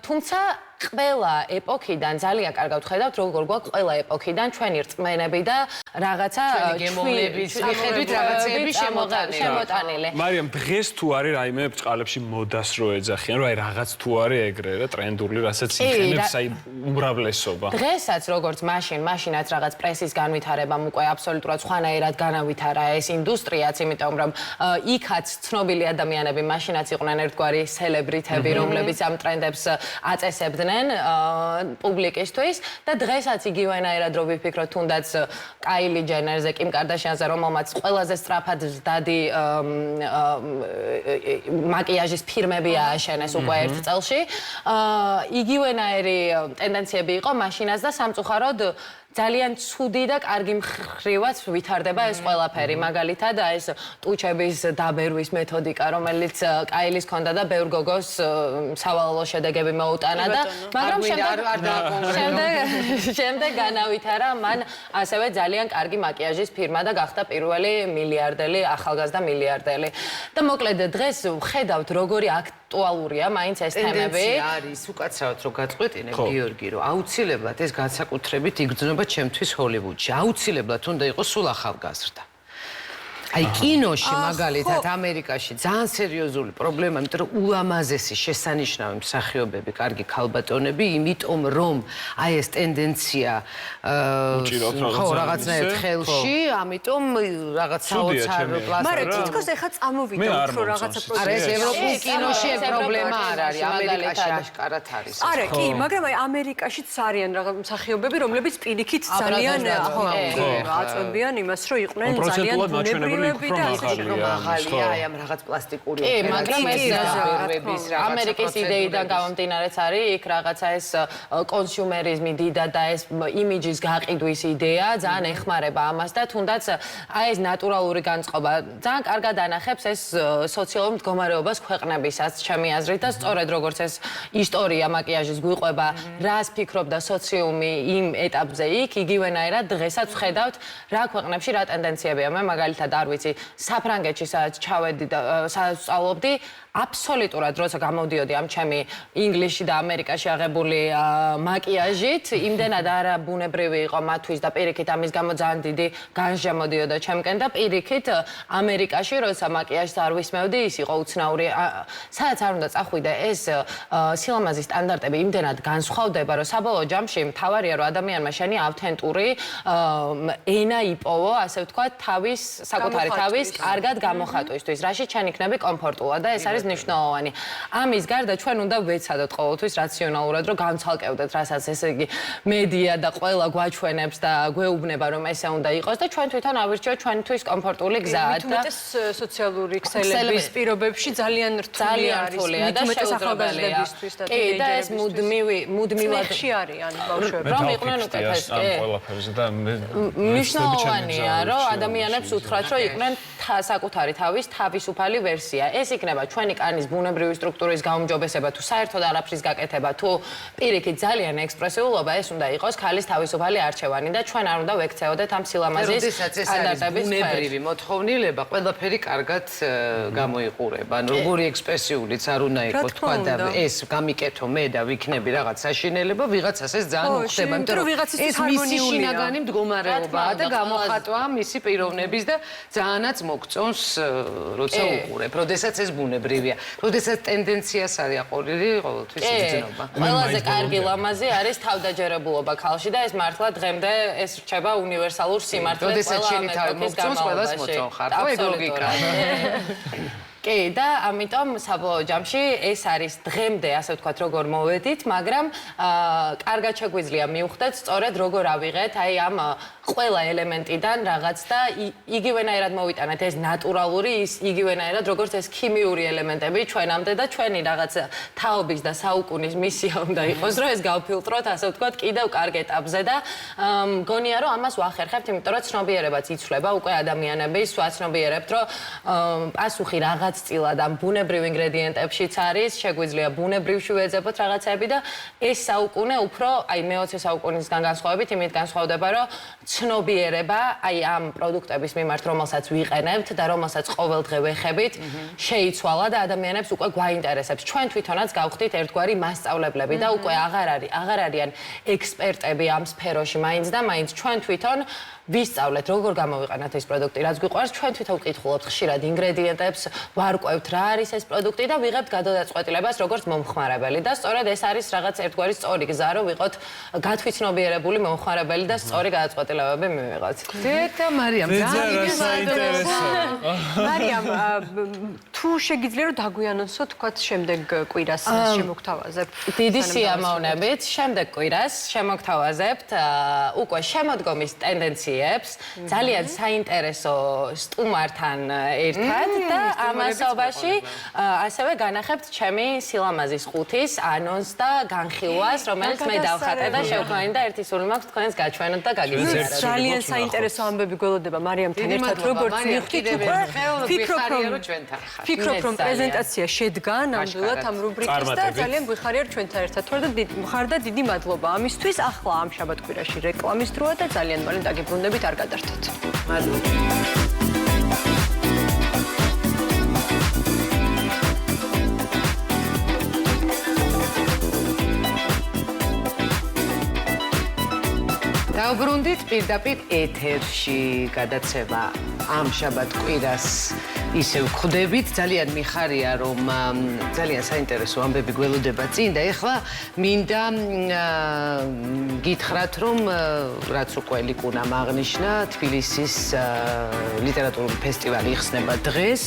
თუმცა ყველა ეპოქიდან ძალიან კარგად ვხედავთ, როგორ გვაქვს ყველა ეპოქიდან ჩვენი რწმენები და რაღაცა გემოვნების მიხედვით რაღაცები შემოტანილი. მარიამ, დღეს თუ არის რაიმე ბრჭყალებში მოდას რო ეძახიან, რომ აი რაღაც თუ არის ეგრე რა ტრენდული, რასაც იყენებს აი უმრავლესობა. დღესაც როგორც მაშინაც რაღაც პრესის განვითარებამ უკვე აბსოლუტურად სხვანაირად განავითარა ეს ინდუსტრიაც, იმიტომ რომ იქაც ცნობილი ადამიანები მაშინაც იყვნენ ერთგვარი სელებრიტები, რომლებიც ამ ტრენდებს აწესებდნენ იხსნენ პუბლიკისთვის და დღესაც იგივენაირად რო ვიფიქროთ თუნდაც კაილი ჯენერზე, კიმ კარდაშიანზე, რომელმაც ყველაზე სწრაფად ზრდადი მაკიაჟის ფირმები ააშენეს უკვე ერთ წელში. იგივენაირი ტენდენციები იყო მაშინაც და სამწუხაროდ ძალიან ცუდი და კარგი მხრივაც ვითარდება ეს ყველაფერი. მაგალითად, ეს ტუჩების დაბერვის მეთოდიკა, რომელიც კაილის ჰქონდა და ბევრ გოგოს სავალალო შედეგები მოუტანა და მაგრამ შემდეგ განავითარა მან ასევე ძალიან კარგი მაკიაჟის ფირმა და გახდა პირველი მილიარდელი, ახალგაზრდა მილიარდელი. და მოკლედ დღეს ვხედავთ როგორი აქტუალურია მაინც ეს თემები. ტენდენცია არის უკაცრავად რო გაწყვეტინებ გიორგი, რომ აუცილებლად ეს განსაკუთრებით იგრძნობა ჩემთვის ჰოლივუდში. აუცილებლად უნდა იყოს სულ ახალგაზრდა. აი კინოში მაგალითად ამერიკაში ძალიან სერიოზული პრობლემა, იმიტომ რომ ულამაზესი შესანიშნავი მსახიობები, კარგი ქალბატონები, იმიტომ რომ აი ეს ტენდენცია ხო რაღაცნაირად ხელში, ამიტომ რაღაც საოცარ პლასტიკი. მაგრამ თითქოს ეხა წამოვიდა უფრო რაღაცა პროცესი. არა ეს ევროპულ კინოში ეს პრობლემა არ არის, ამერიკაში აშკარად არის. არა, კი, მაგრამ აი ამერიკაშიც არიან რაღაც მსახიობები, რომლებიც პირიქით ძალიან აწვევიან იმას, რომ იყვნენ ძალიან ბუნებრივი მაღალია აი ამ რაღაც პლასტიკური კი, მაგრამ ეს ამერიკის იდეიდან გამომდინარეც არის იქ რაღაცა ეს კონსიუმერიზმი დიდად და ეს იმიჯის გაყიდვის იდეა ძალიან ეხმარება ამას და თუნდაც აი ეს ნატურალური განწყობა ძალიან კარგად ანახებს ეს სოციალურ მდგომარეობას ქვეყნებისაც ჩემი აზრით და სწორედ როგორც ეს ისტორია მაკიაჟის გვიყვება რას ფიქრობდა სოციუმი იმ ეტაპზე იქ იგივენაირად დღესაც ვხედავთ რა ქვეყნებში რა ტენდენციებია მე მაგალითად არ ვიცი საფრანგეთში სადაც ჩავედი და სადაც სწავლობდი აბსოლუტურად როცა გამოდიოდი ამ ჩემი ინგლისში და ამერიკაში აღებული მაკიაჟით იმდენად არაბუნებრივი იყო მათთვის და პირიქით ამის გამო ძალიან დიდი განსჯა მოდიოდა ჩემკენ და პირიქით ამერიკაში როცა მაკიაჟს არ ვისმევდი ის იყო უცნაური სადაც არ უნდა წახვიდე ეს სილამაზის სტანდარტები იმდენად განსხვავდება რომ საბოლოო ჯამში მთავარია რომ ადამიანმა შენი ავთენტური ენა იპოვო ასე ვთქვათ თავის საკუთარი თავის კარგად გამოხატვისთვის რაშიც შენ იქნები კომფორტულად და ეს არის ნიშნულოვანი. ამის გარდა ჩვენ უნდა ვეცადოთ ყოველთვის რაციონალურად რომ განცალკევდეთ რასაც ესე იგი მედია და ყველა გვაჩვენებს და გვეუბნება რომ ესე უნდა იყოს და ჩვენ თვითონ ავირჩიოთ ჩვენთვის კომფორტული გზა და სოციალური ქსელების პირობებში ძალიან რთულია და ახალგაზრდებისთვის და კი და ეს მუდმივად არიან ბავშვები რომ იყვნენ უკეთესი მნიშვნელოვანია რომ ადამიანებს უთხრათ რომ იყვნენ საკუთარი თავის თავისუფალი ვერსია ეს იქნება ჩვენი კანის ბუნებრივი სტრუქტურის გაუმჯობესება თუ საერთოდ არაფრის გაკეთება თუ პირიქით ძალიან ექსპრესიულობა ეს უნდა იყოს ქალის თავისუფალი არჩევანი და ჩვენ არ უნდა ვექცეოდეთ ამ სილამაზის სტანდარტების ბუნებრივი მოთხოვნილება ყველაფერი კარგად გამოიყურება როგორი ექსპრესიულიც არ უნდა იყოს თქვა და ეს გამიკეთო მე და ვიქნები რაღაც საშინელება ვიღაცას ეს ძალიან უხდება იმიტომ რომ ეს მისი შინაგანი მდგომარეობაა და გამოხატვა მისი პიროვნების და ძალიანაც მოგწონს როცა უყურებ როდესაც ეს ბუნებრივია. როდესაც ტენდენციას არის აყოლილი ყოველთვის იგრძნობა. ყველაზე კარგი ლამაზი არის თავდაჯერებულობა ქალში და ეს მართლა დღემდე ეს რჩება უნივერსალურ სიმართლეს როდესაც შენი თავი მოგწონს, ყველას მოწონხარ. ხო, ეგ ლოგიკაა. კი და ამიტომ საბოლოო ჯამში ეს არის დღემდე ასე ვთქვათ როგორ მოვედით, მაგრამ კარგად შეგვიძლია მივხვდეთ სწორედ როგორ ავიღეთ აი ამ ყველა ელემენტიდან რაღაც და იგივენაირად მოვიტანეთ ეს ნატურალური ის იგივენაირად როგორც ეს ქიმიური ელემენტები ჩვენამდე და ჩვენი რაღაც თაობის და საუკუნის მისია უნდა იყოს რომ ეს გავფილტროთ ასე ვთქვათ კიდევ კარგ ეტაპზე და მგონია რომ ამას ვახერხებთ იმიტომ რომ ცნობიერებაც იცვლება უკვე ადამიანების ვაცნობიერებთ რომ პასუხი რაღაც წილად ამ ბუნებრივ ინგრედიენტებშიც არის, შეგვიძლია ბუნებრივში ვეძებოთ რაღაცები და ეს საუკუნე უფრო აი მე-20 საუკუნისგან განსხვავებით იმით განსხვავდება, რომ ცნობიერება აი ამ პროდუქტების მიმართ, რომელსაც ვიყენებთ და რომელსაც ყოველდღე ვეხებით, შეიცვალა და ადამიანებს უკვე გვაინტერესებს. ჩვენ თვითონაც გავხდით ერთგვარი მასწავლებლები და უკვე აღარ არიან ექსპერტები ამ სფეროში, მაინც და მაინც ჩვენ თვითონ ვისწავლეთ როგორ გამოვიყენოთ ეს პროდუქტი, რაც გვიყვარს, ჩვენ თვითონ ვკითხულობთ ხშირად ინგრედიენტებს, ვარკვევთ რა არის ეს პროდუქტი და ვიღებთ გადაწყვეტილებას როგორც მომხმარებელი და სწორედ ეს არის რაღაც ერთგვარი სწორი გზა, რომ ვიყოთ გათვითცნობიერებული მომხმარებელი და სწორი გადაწყვეტილებები მივიღოთ. და მარიამ, ძალიან საინტერესო. მარიამ, თუ შეგიძლია რომ დაგვიანონსო თქვათ შემდეგ კვირას შემოგთავაზებ. დიდი სიამოვნებით, შემდეგ კვირას შემოგთავაზებთ უკვე შემოდგომის ტენდენციებს, ძალიან საინტერესო სტუმართან ერთად და ამასობაში ასევე განახებთ ჩემი სილამაზის 5-ის ანონსს და განხილვას, რომელიც მე დავხატე და შევქმნი და ერთი სული მაქვს თქვენს გაჩვენოთ და გაგიზიაროთ. ძალიან საინტერესო ამბები გველოდება მარიამთან ერთად როგორც მივხვდით უკვე ფიქრობ რომ პრეზენტაცია შედგა ნამდვილად ამ რუბრიკის და ძალიან გვიხარია რომ ჩვენთან ერთად ხარ და დიდი მადლობა ამისთვის. ახლა ამ შაბათ-კვირაში რეკლამის დროა და ძალიან მალე დაგიბრუნდებით, არ გადართოთ. მადლობა. დავბრუნდით პირდაპირ ეთერში გადაცემა ამ შაბათ-კვირას ისევ ხვდებით. ძალიან მიხარია რომ ძალიან საინტერესო ამბები გველოდება წინ და ეხლა მინდა გითხრათ რომ რაც უკვე ლიკუნამ აღნიშნა თბილისის ლიტერატურული ფესტივალი იხსნება დღეს.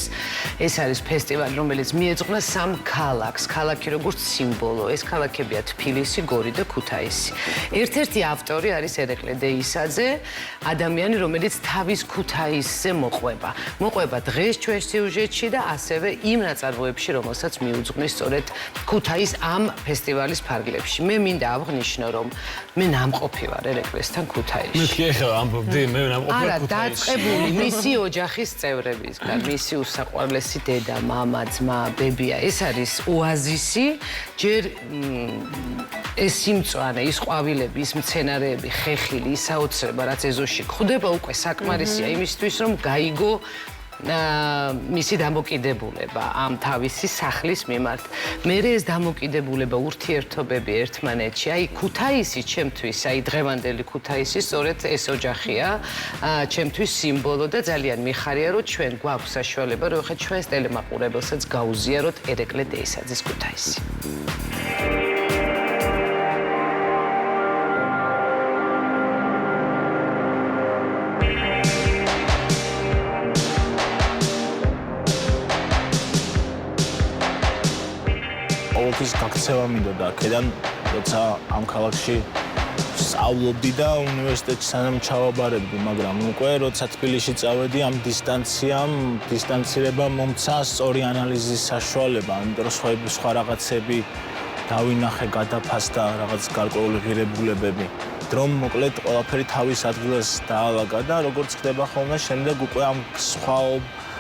ეს არის ფესტივალი რომელიც მიეძღვნა 3 ქალაქს. ქალაქი როგორც სიმბოლო. ეს ქალაქებია თბილისი, გორი და ქუთაისი. ერთ-ერთი ავტორი არის ერეკლე დეისაძე, ადამიანი რომელიც თავის ქუთაისზე მოყვება დღეს ჩვენ სიუჟეტში და ასევე იმ ნაწარმოებში, რომელსაც მიუძღვნის სწორედ ქუთაის ამ ფესტივალის ფარგლებში. მე მინდა აღვნიშნო, რომ მე ნამყოფი ვარ ერეკლესთან ქუთაისში. მე კი ახლა ამბობდი, მე ნამყოფი ვარ არა, ქუთაისში. დაწყებული მისი ოჯახის წევრებისგან, მისი უსაყვარლესი დედა, მამა, ძმა, ბებია. ეს არის ოაზისი, ჯერ ეს სიმწვანე, ის ყვავილები, ის მცენარეები, ხეხილი, ის საოცრება, რაც ეზოში გვხვდება, უკვე საკმარისია იმისთვის, რომ გაიგო მისი დამოკიდებულება ამ თავისი სახლის მიმართ. მერე ეს დამოკიდებულება, ურთიერთობები ერთმანეთში, აი ქუთაისი ჩემთვის, აი დღევანდელი ქუთაისი სწორედ ეს ოჯახია, ჩემთვის სიმბოლო და ძალიან მიხარია, რომ ჩვენ გვაქვს საშუალება, რომ ხა ჩვენს ტელემაყურებელსაც გაუზიაროთ ერეკლე დეისაძის ქუთაისი. ის გაქცევა მინდოდა აქედან, როცა ამ ქალაქში სწავლობდი და უნივერსიტეტში სანამ ჩავაბარებდი, მაგრამ უკვე როცა თბილისში წავედი, ამ დისტანცირებამ მომცა სწორი ანალიზის საშუალება, იმიტომ რომ სხვა რაღაცები დავინახე, გადაფასდა რაღაც გარკვეული ღირებულებები. დრომ მოკლედ ყველაფერი თავის ადგილას დაალაგა და როგორც ხდება ხოლმე, შემდეგ უკვე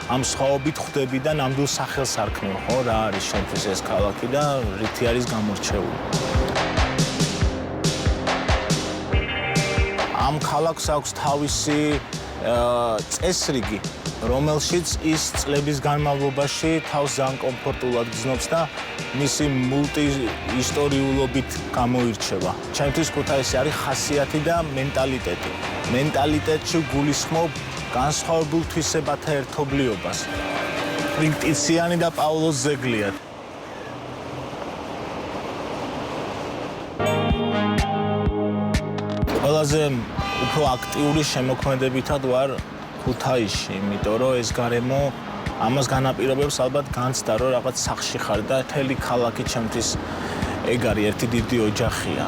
ამ სხვაობით ხვდები და ნამდვილ სახელს არქმევ, ხო, რა არის შენთვის ეს ქალაქი და რითი არის გამორჩეული. ამ ქალაქს აქვს თავისი წესრიგი, რომელშიც ის წლების განმავლობაში თავს ძალიან კომფორტულად გრძნობს და მისი მულტიისტორიულობით გამოირჩევა. ჩემთვის ქუთაისი არის ხასიათი და მენტალიტეტი. მენტალიტეტში გულისხმობ განსხვავებულ თვისებათა ერთობლიობას. პრინკტიციანი და პაულოს ზეგლიად. ყველაზე უფრო აქტიური შემოქმედებითად ვარ ქუთაისში, იმიტომ რომ ეს გარემო ამას განაპირობებს ალბათ განცდა, რომ რაღაც სახში ხარ და მთელი ქალაქი ჩემთვის ეგ არის ერთი დიდი ოჯახია.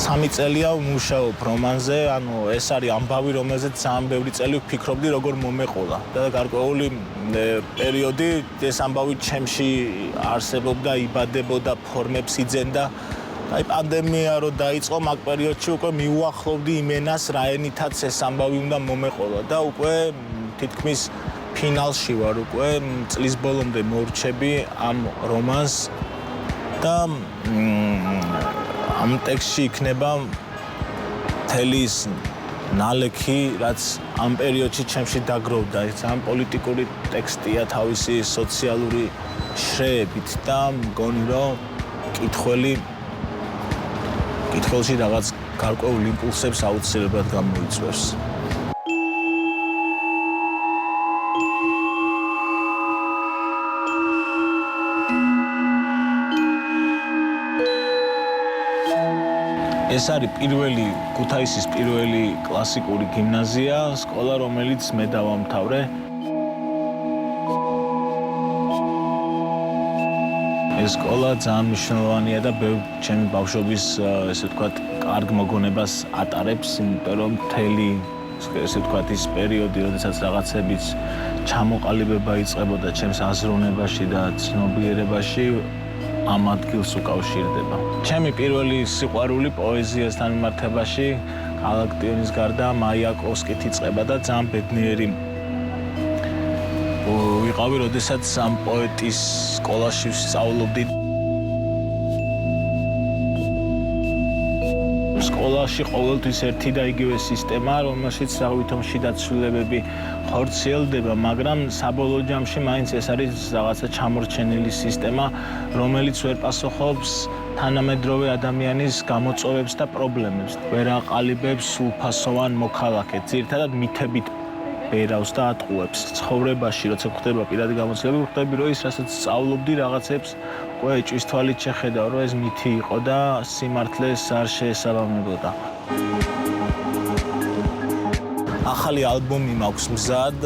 3 წელია ვმუშაობ რომანზე, ანუ ეს არის ამბავი, რომელზეც ძალიან ბევრი წელი ვფიქრობდი, როგორ მომეყოლა. და გარკვეული პერიოდი ეს ამბავი ჩემში არსებობდა, იბადებოდა, ფორმებს იძენდა. აი პანდემია რო დაიწყო, მაგ პერიოდში უკვე მიუახლოვდი იმენას, რა ენითაც ეს ამბავი უნდა მომეყოლა და უკვე თითქმის ფინალში ვარ, უკვე წლის ბოლომდე მორჩები ამ რომანს და ამ ტექსტში იქნება მთელი ის ნალექი, რაც ამ პერიოდში ჩემში დაგროვდა. ეს ძალიან პოლიტიკური ტექსტია თავისი სოციალური შრეებით და მგონი რომ მკითხველში რაღაც გარკვეულ იმპულსებს აუცილებლად გამოიწვევს. ეს არის ქუთაისის პირველი კლასიკური გიმნაზია, სკოლა, რომელიც მე დავამთავრე. ეს სკოლა ძალიან მნიშვნელოვანია და ბევრ ჩემი ბავშვობის, ესე ვთქვათ, კარგ მოგონებას ატარებს, იმიტომ რომ მთელი, ესე ვთქვათ, ის პერიოდი, როდესაც რაღაცების ჩამოყალიბება იწყებოდა ჩემს აზროვნებაში და ცნობიერებაში, ამ ადგილს უკავშირდება. ჩემი პირველი სიყვარული პოეზიასთან მიმართებაში გალაქტიონის გარდა მაიაკოვსკით იწყება და ძალიან ბედნიერი ვიყავი, როდესაც ამ პოეტის სკოლაში ვსწავლობდი. სკოლაში ყოველთვის ერთი და იგივე სისტემა, რომელშიც რავითომში დაცვლილებები ხორციელდება, მაგრამ საბოლოო ჯამში მაინც ეს არის რაღაცა ჩამორჩენილი სისტემა, რომელიც ვერ პასუხობს თანამედროვე ადამიანის გამოწვევებს და პრობლემებს. ვერ აყალიბებს სრულფასოვან მოქალაქედ, ძირითადად მითებით ბერავს და ატყუებს. ცხოვრებაში, როცა ხდება პირადი გამოცდილება, ხვდები, რომ ის, რასაც სწავლობდი რაღაცებს, უკვე ეჭვის თვალით შეხედავ, რომ ეს მითი იყო და სიმართლეს არ შეესაბამებოდა. ახალი ალბომი მაქვს მზად,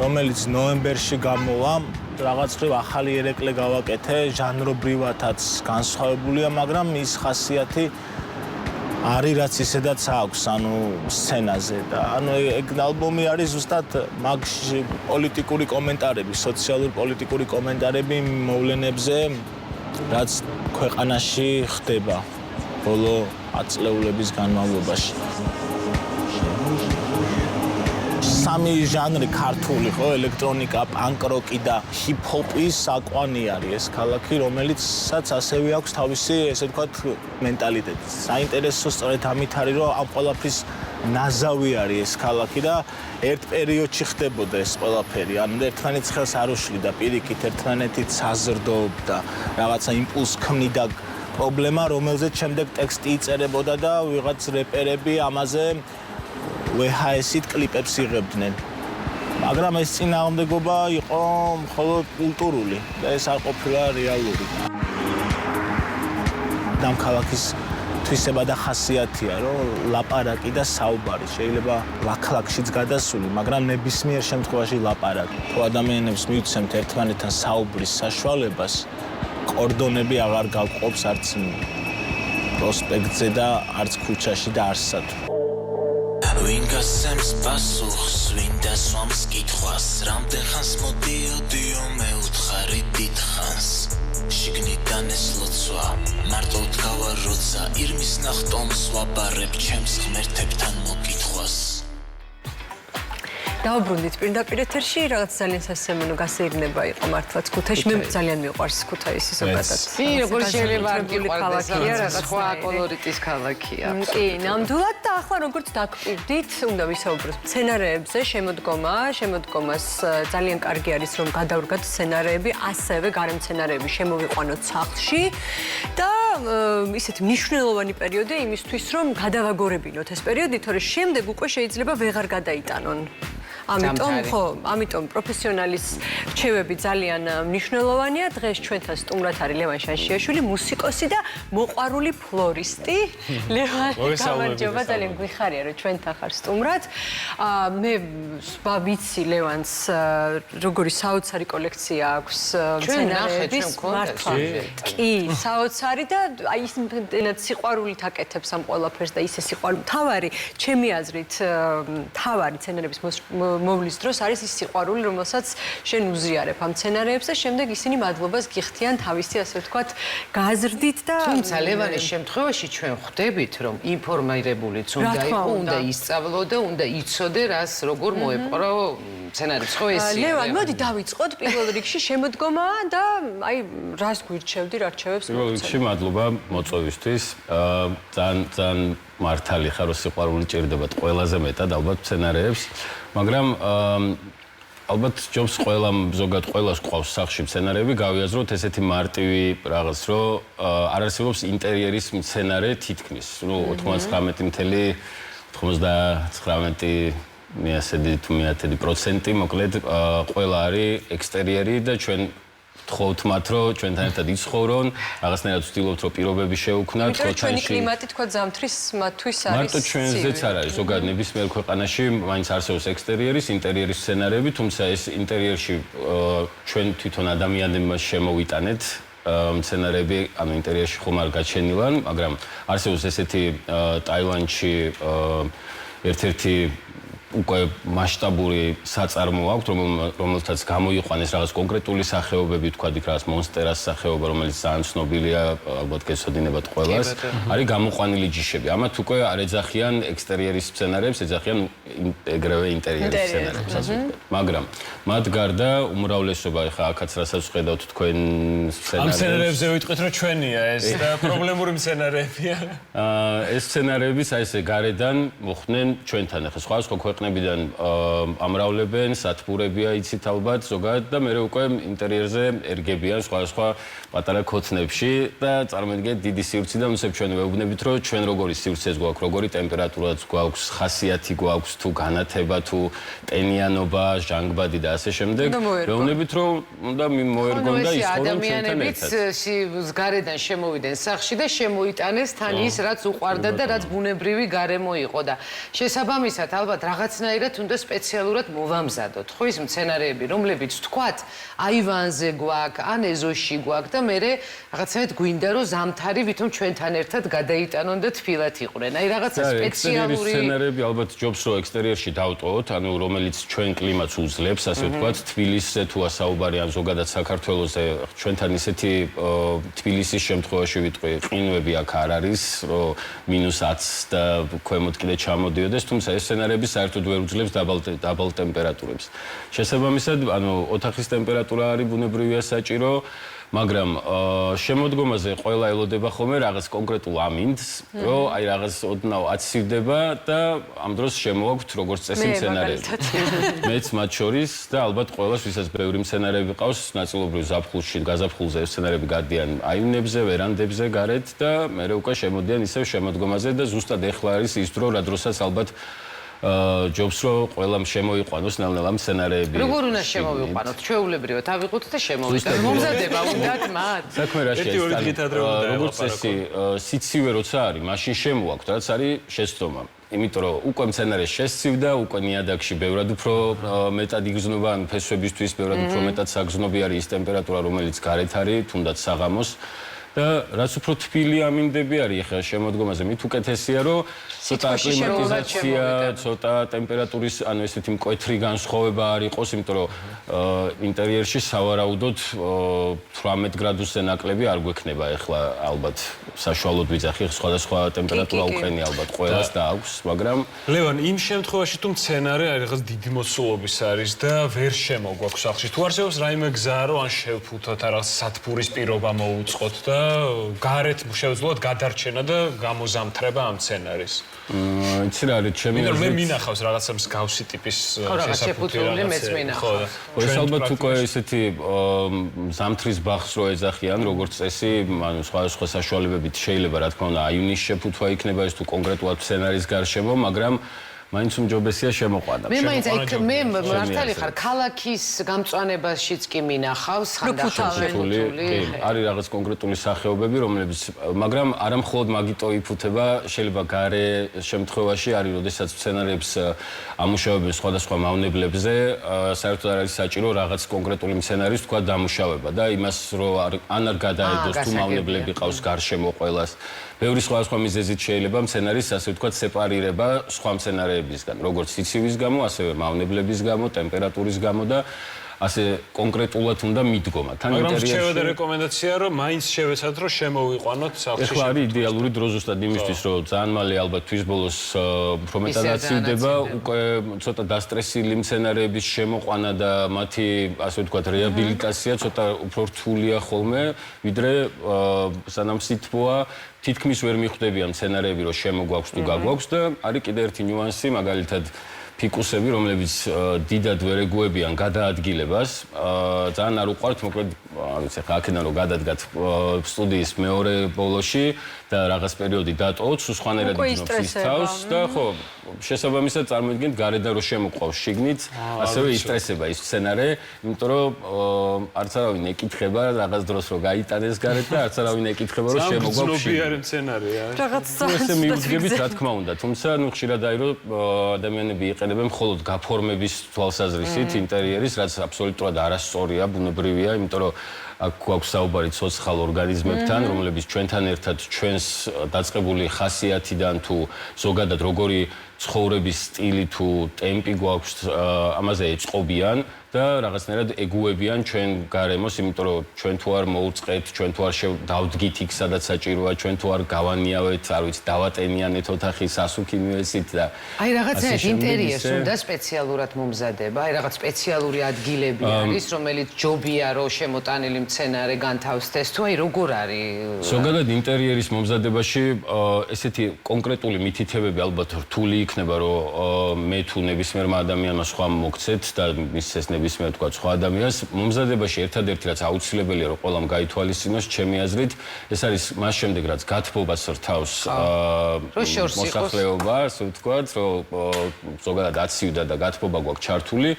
რომელიც ნოემბერში გამოვა. რაღაც ხრივ ახალი ერეკლე გავაკეთე, ჟანრობრივადაც განსხვავებულია, მაგრამ ის ხასიათი არის რაც ისედაც აქვს, ანუ სცენაზე და ანუ ეგ ალბომი არის ზუსტად მაგში პოლიტიკური კომენტარები, სოციალური პოლიტიკური კომენტარები მოვლენებზე, რაც ქვეყანაში ხდება ბოლო 10 წლეულების განმავლობაში. სამი ჟანრი ქართული, ხო, ელექტრონიკა, პანკ-როკი და ჰიპ-ჰოპი საკვანი არის ეს ქალაქი, რომელიცაც ასევე აქვს თავისი, ესე ვთქვათ, მენტალიტეტი. საინტერესო სწორედ ამით არის, რომ ამ ყველაფრის ნაზავი არის ეს ქალაქი და ერთ პერიოდში ხდებოდა ეს ყველაფერი. ანუ ერთმანეთს ხელს არ უშლიდა პირიქით, ერთმანეთით საზრდოობდა, რაღაცა იმპულს ქმნიდა პრობლემა, რომელზეც შემდეგ ტექსტი იწერებოდა და ვიღაც რეპერები ამაზე VHS-ით კლიპებს იღებდნენ. მაგრამ ეს წინააღმდეგობა იყო მხოლოდ კულტურული და ეს არ ყოფილა რეალური. ამ ქალაქის თვისება და ხასიათია, რომ ლაპარაკი და საუბარი შეიძლება ლაქლაქშიც გადასული, მაგრამ ნებისმიერ შემთხვევაში ლაპარაკი. თუ ადამიანებს მივცემთ ერთმანეთთან საუბრის საშუალებას, კორდონები აღარ გავყოფს არც პროსპექტზე და არც ქუჩაში და არც სათვი. ვინ გასცემს პასუხს, ვინ დასვამს კითხვას, რამდენ ხანს მოდიოდიო მე უთხარი დიდხანს. შიგნიდან ეს ლოცვა, მარტო დგავა როცა, ირმის ნახტომს ვაბარებ ჩემს ღმერთებთან მოკითხვას. დავბრუნდით პირდაპირ ეთერში, რაღაც ძალიან სასიამოვნო გასეირნება იყო მართლაც ქუთაისში. მე ძალიან მიყვარს ქუთაისი ზოგადად. როგორ შეიძლება არ გიყვარდეს, რაღაც სხვა კოლორიტის ქალაქია. კი, ნამდვილად და ახლა როგორც დაგკვირდით, უნდა ვისაუბროთ სცენარეებზე, შემოდგომას ძალიან კარგი არის რომ გადავრგათ სცენარეები, ასევე გარემცენარეები შემოვიყვანოთ სახლში და ისეთი მნიშვნელოვანი პერიოდი იმისთვის რომ გადავაგორებინოთ ეს პერიოდი, თორე შემდეგ უკვე შეიძლება ვეღარ გადაიტანონ. ამიტომ პროფესიონალის რჩევები ძალიან მნიშვნელოვანია. დღეს ჩვენთან სტუმრად არის ლევან შანშიაშვილი, მუსიკოსი და მოყვარული ფლორისტი. ლევან, გამარჯობა, ძალიან გვიხარია რომ ჩვენთან ხარ სტუმრად. მე ვიცი ლევანს როგორი საოცარი კოლექცია აქვს მცენარეების, მართლა. კი, საოცარი და აი ის მეტად სიყვარულით აკეთებს ამ ყველაფერს და ისე სიყვარული. თავარი, ჩემი აზრით, თავარი მცენარეების მოვლის დროს არის ის სიყვარული, რომელსაც შენ უზიარებ ამ სცენარეებს და შემდეგ ისინი მადლობას გიხდიან თავისი, ასე ვთქვათ, გაზრდით და თუმცა ლევანის შემთხვევაში ჩვენ ხვდებით, რომ ინფორმირებულიც უნდა იყო, უნდა ისწავლოდე, უნდა იცოდე, რას როგორ მოეპყრო სცენარებს, ხო ესეა. ლევან, მოდი დავიწყოთ პირველ რიგში შემოდგომა და აი რას გვირჩევდი, რა რჩევებს პირველ რიგში მადლობა მოწვევისთვის. ძალიან მართალი ხარ, რომ სიყვარული ჭირდებათ ყველაზე მეტად ალბათ სცენარეებს. მაგრამ ალბათ ჯობს ყველამ ზოგადად ყველას ყავს სახში მცენარეები გავიაზროთ ესეთი მარტივი რაღაც რომ არ არსებობს ინტერიერის მცენარე თითქმის ნუ 99.9% მოკლედ ყველა არის ექსტერიერი და ჩვენ თხოვთ მათ რომ ჩვენთან ერთად იცხოვრონ რაღაცნაირად ვცდილობთ რომ პირობები შეუქმნათ ჩვენი კლიმატი თქვა ზამთრის მათთვის არის მარტო ჩვენზეც არ არის ზოგადად ნებისმიერ ქვეყანაში მაინც არსებობს ექსტერიერის ინტერიერის სცენარები თუმცა ეს ინტერიერში ჩვენ თვითონ ადამიანებმა შემოვიტანეთ მცენარეები ანუ ინტერიერში ხომ არ გაჩენილან მაგრამ არსებობს ესეთი ტაილანდში ერთ-ერთი უკვე მასშტაბური საწარმო აქვს რომელთაც გამოიყვანეს რაღაც კონკრეტული სახეობები თქვა იქ რაღაც მონსტერას სახეობა რომელიც ძალიან ცნობილია ალბათ გესოდინებათ ყველას არის გამოყვანილი ჯიშები ამათ უკვე არ ეძახიან ექსტერიერის სცენარებს ეძახიან ეგრევე ინტერიერის სცენარებს ასე ვთქვათ მაგრამ მათ გარდა უმრავლესობა ეხა აქაც რასაც ვხედავთ თქვენ სცენარებს ამ სცენარებზე ვიტყვით რომ ჩვენია ეს და პრობლემური სცენარეებია ეს სცენარებიც აი ესე გარედან მოხდნენ ჩვენთან ეხა სხვა ქვეყნებიდან ამრავლებენ, სათბურებია იცით ალბათ ზოგადად და მე უკვე ინტერიერზე ერგებიან სხვა პატარა ქოთნებში და წარმოიდგინეთ დიდი სივრცე და ნუსებ ჩვენ ვეუბნებით რომ ჩვენ როგორი სივრცეს გვაქვს, როგორი ტემპერატურაც გვაქვს, ხასიათი გვაქვს თუ განათება თუ ტენიანობა, ჟანგბადი და ასე შემდეგ. ვეუბნებით რომ უნდა მოერგონ და ისხორონ ჩვენთან ერთად. გარედან შემოვიდნენ სახში და შემოიტანეს თან ის რაც უყვარდა და რაც ბუნებრივი გარემო იყო და შესაბამისად ალბათ რაღაცნაირად უნდა სპეციალურად მოვამზადოთ. ხო ის მცენარეები, რომლებიც თქვათ, აივანზე გვაქვს, ან ეზოში გვაქვს და მე რაღაცნაირად გვინდა რომ ზამთარი ვითომ ჩვენთან ერთად გადაიტანონ და თბილად იყვნენ. აი რაღაცა სპეციალური სცენარები ალბათ ჯობს რომ ექსტერიერში დავტოვოთ, ანუ რომელიც ჩვენ კლიმატს უძლებს, ასე ვთქვათ, თბილისზე თუ ასაუბარი ან ზოგადად საქართველოზე ჩვენთან ისეთი თბილისის შემთხვევაში ვიტყვი, ყინვები აქ არ არის, რომ -10 და ქვემოთ კიდე ჩამოდიოდეს, თუმცა ეს სცენარები საერთოდ ვერ უძლებს დაბალ ტემპერატურებს. შესაბამისად, ანუ ოთახის ტემპერატურა არის ბუნებრივია საჭირო, მაგრამ შემოდგომაზე ყველა ელოდება ხოლმე რაღაც კონკრეტულ ამინდს, რომ აი რაღაც ოდნავ აცივდება და ამ დროს შემოაქვთ როგორც წესი მცენარეები. მეც მათ შორის და ალბათ ყველას ვისაც ბევრი მცენარეები ყავს, ნაწილობრივ ზაფხულში, გაზაფხულზე მცენარეები გადიან აივნებზე, ვერანდებზე გარეთ და მე უკვე შემოდიან ისევ შემოდგომაზე და ზუსტად ეხლა არის ის დრო, რა დროსაც ალბათ ჯობს რომ ყველამ შემოიყვანოს ნელ-ნელა მცენარეები. როგორ უნდა შემოვიყვანოთ? ჩვეულებრივად ავიღოთ და შემოვიტანოთ. მომზადება უნდათ მათ. საქმე რაში ეს როგორც წესი სიცივე როცა არის, მაშინ შემოაქვთ, რაც არის შეცდომა. იმიტომ რომ უკვე მცენარე შესცივდა, უკვე ნიადაგში ბევრად უფრო მეტად იგრძნობა, ან ფესვებისთვის ბევრად უფრო მეტად საგრძნობი არის ის ტემპერატურა, რომელიც გარეთ არის, თუნდაც საღამოს. და რაც უფრო თბილი ამინდები არის ახლა შემოდგომაზე, მით უკეთესია რომ ცოტა აკლიმატიზაცია, ცოტა ტემპერატურის, ანუ ესეთი მკვეთრი განსხვავება არ იყოს, იმიტომ რომ ინტერიერში სავარაუდოდ 18 გრადუსზე ნაკლები არ გვექნება ახლა ალბათ საშუალოდ ვიძახი სხვადასხვა ტემპერატურა უყენია ალბათ ყველას და აქვს, მაგრამ ლევან, იმ შემთხვევაში თუ მცენარე რაღაც დიდი მოცულობის არის და ვერ შემოგვაქვს სახში, თუ არსებობს რაიმე გზა რომ ან შევფუთოთ, რაღაც სათბურის პირობა მოუწყოთ და გარეთ შევძლოთ გადარჩენა და გამოზამთრება ამ სცენარის. იცი რა არის, ჩემი აზრით მე მინახავს რაღაცა მსგავსი ტიპის შესაფუთურებული მეც მინახავს. ეს ალბათ უკვე ესეთი ზამთრის ბაღს რო ეძახიან, როგორც წესი, ანუ სხვა საშუალებებით შეიძლება რა თქმა უნდა აივნის შეფუთვა იქნება ეს თუ კონკრეტულად სცენარის გარშემო, მაგრამ მაინც უმჯობესია შემოყვანა. მე მაინც მე მართალი ხარ, ქალაქის გამწვანებაშიც კი მინახავს ხანდახანში. არის რაღაც კონკრეტული სახეობები, რომლებიც, მაგრამ არა მხოლოდ მაგიტო იფუთება, შეიძლება გარე შემთხვევაში არის, როდესაც მცენარეებს ამუშავებენ სხვადასხვა მავნებლებზე, საერთოდ არ არის საჭირო რაღაც კონკრეტული მცენარის თქვა დამუშავება და იმას რომ ან არ გადაედოს თუ მავნებლები ყავს გარშემო ყველას. ბევრი სხვადასხვა მიზეზით შეიძლება მცენარის ასე ვთქვათ სეპარირება სხვა მცენარეებისგან, როგორც სიცივის გამო, ასევე მავნებლების გამო, ტემპერატურის გამო და ასე კონკრეტულად უნდა მიდგომა. თან ინტერიერში მაგრამ შევედა რეკომენდაცია რომ მაინც შევეცადოთ რომ შემოვიყვანოთ სახში. ეხლა არის იდეალური დრო ზუსტად იმისთვის რომ ძალიან მალე ალბათ თვის ბოლოს უფრო მეტად აცივდება, უკვე ცოტა დასტრესილი მცენარეების შემოყვანა და მათი ასე ვთქვათ რეაბილიტაცია ცოტა უფრო რთულია ხოლმე, ვიდრე სანამ სითბოა თითქმის ვერ მიხვდებიან მცენარეები რომ შემოგვაქვს თუ გაგვაქვს და არის კიდე ერთი ნიუანსი, მაგალითად ფიკუსები, რომლებიც დიდად ვერ ეგუებიან გადაადგილებას, ძალიან არ უყვართ, მოკლედ, არ ვიცი, ხა აქედან რომ გადადგათ სტუდიის მეორე ბოლოში და რაღაც პერიოდი დატოვოთ, სულ სხვანაირად იძნობს ის თავს და ხო, შესაბამისად წარმოიდგინეთ გარედან რომ შემოყვავს შიგნით, ასევე ისტრესება ის სცენარე, იმიტომ რომ არც არავინ ეკითხება რაღაც დროს რომ გაიტანეს გარეთ და არც არავინ ეკითხება რომ შემოგვაქვს შიგნით. ზნობიარე სცენარია. რაღაც ესე მიუძგებით, რა თქმა უნდა, თუმცა ნუ ხშირად აი რომ ადამიანები იყენებენ მხოლოდ გაფორმების თვალსაზრისით ინტერიერის, რაც აბსოლუტურად არასწორია, ბუნებრივია, იმიტომ რომ აქ გვაქვს საუბარი ცოცხალ ორგანიზმებთან, რომლებიც ჩვენთან ერთად ჩვენს დაწყებული ხასიათიდან თუ ზოგადად როგორი ცხოვრების სტილი თუ ტემპი გვაქვს, ამაზე ეწყობიან და რაღაცნაირად ეგუებიან ჩვენ გარემოს, იმიტომ რომ ჩვენ თუ არ მოუწყეთ, ჩვენ თუ არ დავდგით იქ, სადაც საჭიროა, ჩვენ თუ არ გავანიავეთ, არ ვიცი, დავატენიანეთ ოთახის ასუქი მივესით და აი რაღაცა ინტერიერს უნდა სპეციალურად მომზადება, აი რაღაც სპეციალური ადგილები არის, რომელიც ჯობია რომ შემოტანილი მცენარე განთავსდეს, თუ აი როგორ არის? ზოგადად ინტერიერის მომზადებაში ესეთი კონკრეტული მითითებები ალბათ რთული იქნება, რომ მე თუ ნებისმიერმა ადამიანმა სხვა მოგცეთ და მისცეს ნებისმიერ თქვა სხვა ადამიანს, მომზადებაში ერთადერთი რაც აუცილებელია რომ ყველამ გაითვალისწინოს, ჩემი აზრით, ეს არის მას შემდეგ რაც გათბობას რთავს მოსახლეობა, ასე ვთქვათ, რომ ზოგადად აცივდა და გათბობა გვაქვს ჩართული,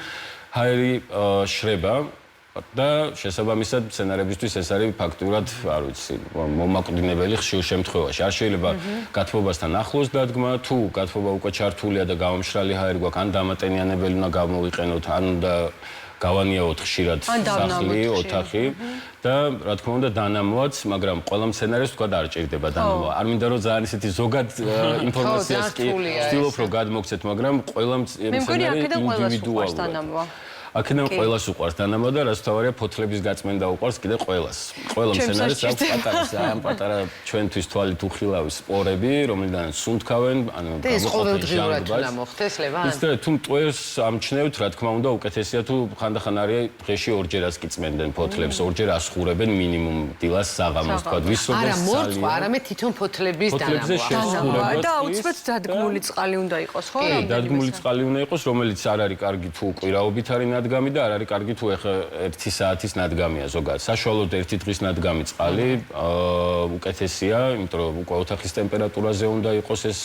ჰაერი შრება და შესაბამისად სცენარებისთვის ეს არის ფაქტურად, არ ვიცი, მომაკვდინებელი ხშირ შემთხვევაში. არ შეიძლება გათბობასთან ახლოს დადგმა, თუ გათბობა უკვე ჩართულია და გამომშრალი ჰაერი გვაქვს, ან დამატენიანებელი უნდა გამოვიყენოთ, ან უნდა გავანიავოთ ხშირად სახლი, ოთახი და რა თქმა უნდა დანამოაც, მაგრამ ყველა მცენარეს თქვა არ ჭირდება დანამოა. არ მინდა რომ ძალიან ისეთი ზოგად ინფორმაციას კი ვცდილობ რომ გადმოგცეთ, მაგრამ ყველა მცენარე ინდივიდუალურია. აქედან ყველას უყვარს დანამოა და რაც თავარია ფოთლების გაწმენდა უყვარს კიდე ყველას. ყველა მცენარეს აქვს პატარა, ძალიან პატარა ჩვენთვის თვალით უხილავი სპორები, რომლიდან სუნთქავენ, ანუ ეს ყოველდღიურად უნდა მოხდეს, ლევან? ისე თუ მტვერს ამჩნევთ, რა თქმა უნდა, უკეთესია თუ ხანდახან არის დღეში ორჯერაც კი წმენდნენ ფოთლებს, ორჯერ ასხურებენ მინიმუმ დილას საღამოს, თქვა ვისროდეს არა მორწვა, არამედ თვითონ ფოთლების დანამოა. და აუცილებლად დადგმული წყალი უნდა იყოს, ხო? კი, დადგმული წყალი უნდა იყოს, რომელიც არ არის კარგი თუ კვირაობით არის ნადგამი და არ არის კარგი თუ ეხა 1 საათის ნადგამია ზოგადად. საშუალოდ 1 დღის ნადგამი წყალი უკეთესია, იმიტომ რომ უკვე ოთახის ტემპერატურაზე უნდა იყოს ეს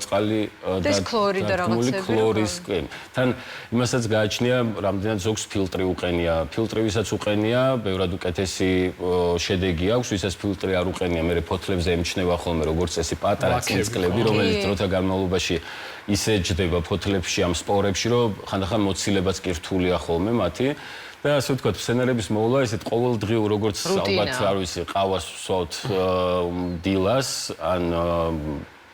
წყალი და ქლორი და რაღაცები. ქლორის, კი. თან იმასაც გააჩნია, რამდენად ზოგს ფილტრი უყენია. ფილტრი ვისაც უყენია, ბევრად უკეთესი შედეგი აქვს, ვისაც ფილტრი არ უყენია, მე ფოთლებზე ემჩნევა ხოლმე როგორც წესი პატარა წინწკლები, რომელიც დროთა განმავლობაში ისე ჯდება ფოთლებში ამ სპორებში, რომ ხანდახან მოცილებაც კი რთულია ხოლმე მათი. და ასე ვთქვათ, სცენარების მოვლა ესეთ ყოველდღიურ როგორც ალბათ არ ვიცი, ყავას ვსვათ დილას, ან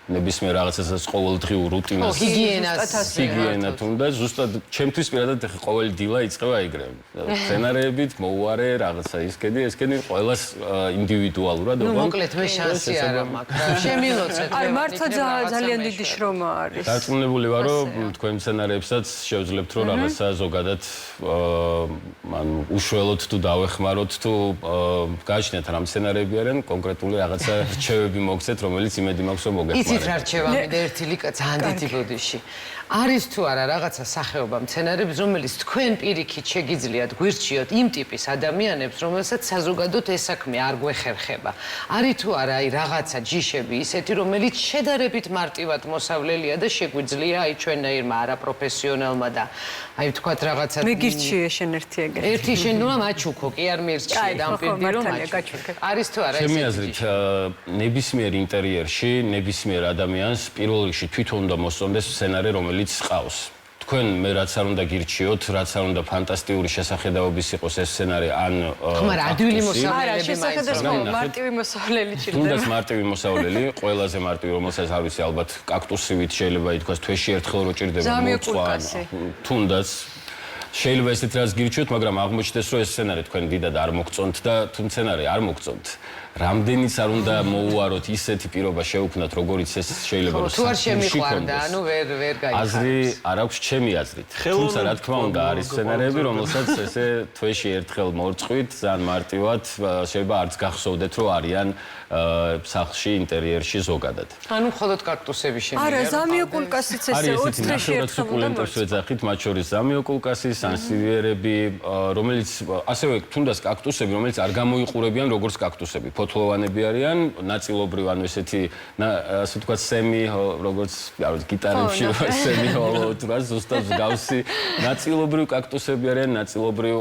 ნებისმიერ რაღაცასაც ყოველდღიურ რუტინას ჰიგიენა თუნდა ზუსტად ჩემთვის პირადად ყოველი დილა იწყება ეგრე. სცენარებით მოუარე რაღაცა ისკედი ყველას ინდივიდუალურად ნუ მოკლედ მე შანსი არ მაქვს. შემილოცეთ. აი მართლა ძალიან დიდი შრომა არის. დარწმუნებული ვარ, რომ თქვენ სცენარებსაც შევძლებთ რომ რაღაცა ზოგადად ანუ უშუალოდ თუ დავეხმაროთ თუ გააჩნიათ რამ სცენარები არიან, კონკრეტული რაღაცა რჩევები მოგცეთ, რომელიც იმედი მაქვს რომ მოგეხმაროთ. იცით რა რჩევა მინდა ერთი ლიკა ძალიან დიდი ბოდიში. არის თუ არა რაღაცა სახეობა მცენარების, რომელიც თქვენ პირიქით შეგიძლიათ გვირჩიოთ იმ ტიპის ადამიანებს, რომელსაც საზოგადოდ ეს საქმე არ გვეხერხება. არის თუ არა აი რაღაცა ჯიშები ისეთი, რომელიც შედარებით მარტივად მოსავლელია და შეგვიძლია აი ჩვენაირმა არაპროფესიონალმა და აი ვთქვათ რაღაცა მე გირჩიე შენ ერთი ეგრე. ერთი შენ ნუ მაჩუქო, კი არ მირჩიე დამპირდი რომ მაჩუქო. არის თუ არა ჩემი აზრით ნებისმიერ ინტერიერში, ნებისმიერ ადამიანს პირველ რიგში თვითონ უნდა მოსწონდეს სცენარი, რომელიც ყავს. თქვენ მე რაც არ უნდა გირჩიოთ, რაც არ უნდა ფანტასტიკური შესახედაობის იყოს ეს სცენარი, ან მაგრამ ადვილი მოსავლელები შესახედაობა მარტივი მოსავლელი ჭირდება. თუნდაც მარტივი მოსავლელი, ყველაზე მარტივი, რომელსაც არ ვიცი, ალბათ კაქტუსივით შეიძლება ითქვას, თვეში ერთხელ რო ჭირდება მოწყვა, თუნდაც შეიძლება ესეთ რაც გირჩიოთ, მაგრამ აღმოჩნდეს, რომ ეს სცენარი თქვენ დიდად არ მოგწონთ და თუ სცენარი არ მოგწონთ, რამდენიც არ უნდა მოუაროთ ისეთი პირობა შეუქმნათ, როგორც ეს შეიძლება რომ თუ არ შემიყვარდა, ანუ ვერ გაიხარებს. აზრი არ აქვს ჩემი აზრით. თუმცა რა თქმა უნდა არის სცენარები, რომელსაც ესე თვეში ერთხელ მორწყვით, ძალიან მარტივად შეიძლება არც გახსოვდეთ, რომ არიან სახლში ინტერიერში ზოგადად. ანუ მხოლოდ კაქტუსები შემიძლია. არა, ზამიოკულკასიც ესე 20 დღეში ერთხელ უნდა სუკულენტებს ვეძახით, მათ შორის ზამიოკულკასი, სანსივიერები, რომელიც ასევე თუნდაც კაქტუსები, რომელიც არ გამოიყურებიან როგორც კაქტუსები. ფოთლოვანები არიან, ნაწილობრივ ანუ ესეთი ასე ვთქვათ სემი როგორც გიტარებში სემი ჰოლო თუნდაც ზუსტად მსგავსი ნაწილობრივ კაქტუსები არიან, ნაწილობრივ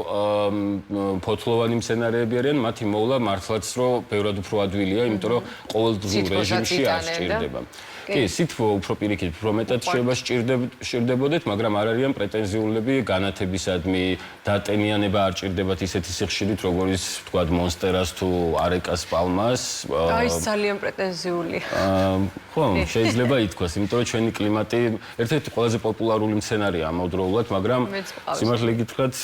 ფოთლოვანი მცენარეები არიან, მათი მოვლა მართლაც რომ ბევრად უფრო ადვილია, იმიტომ რომ ყოველდღიურ რეჟიმში არ სჭირდება. კი, სითბო უფრო პირიქით, უფრო მეტად შეიძლება სჭირდებოდეთ, მაგრამ არ არიან პრეტენზიულები განათებისადმი, დატენიანება არ ჭირდებათ ისეთი სიხშირით, როგორც ვთქვათ მონსტერას თუ არეკას პალმას. აი, ეს ძალიან პრეტენზიული. ხო, შეიძლება ითქვას, იმიტომ რომ ჩვენი კლიმატი ერთ-ერთი ყველაზე პოპულარული მცენარეა ამავდროულად, მაგრამ სიმართლე გითხრათ,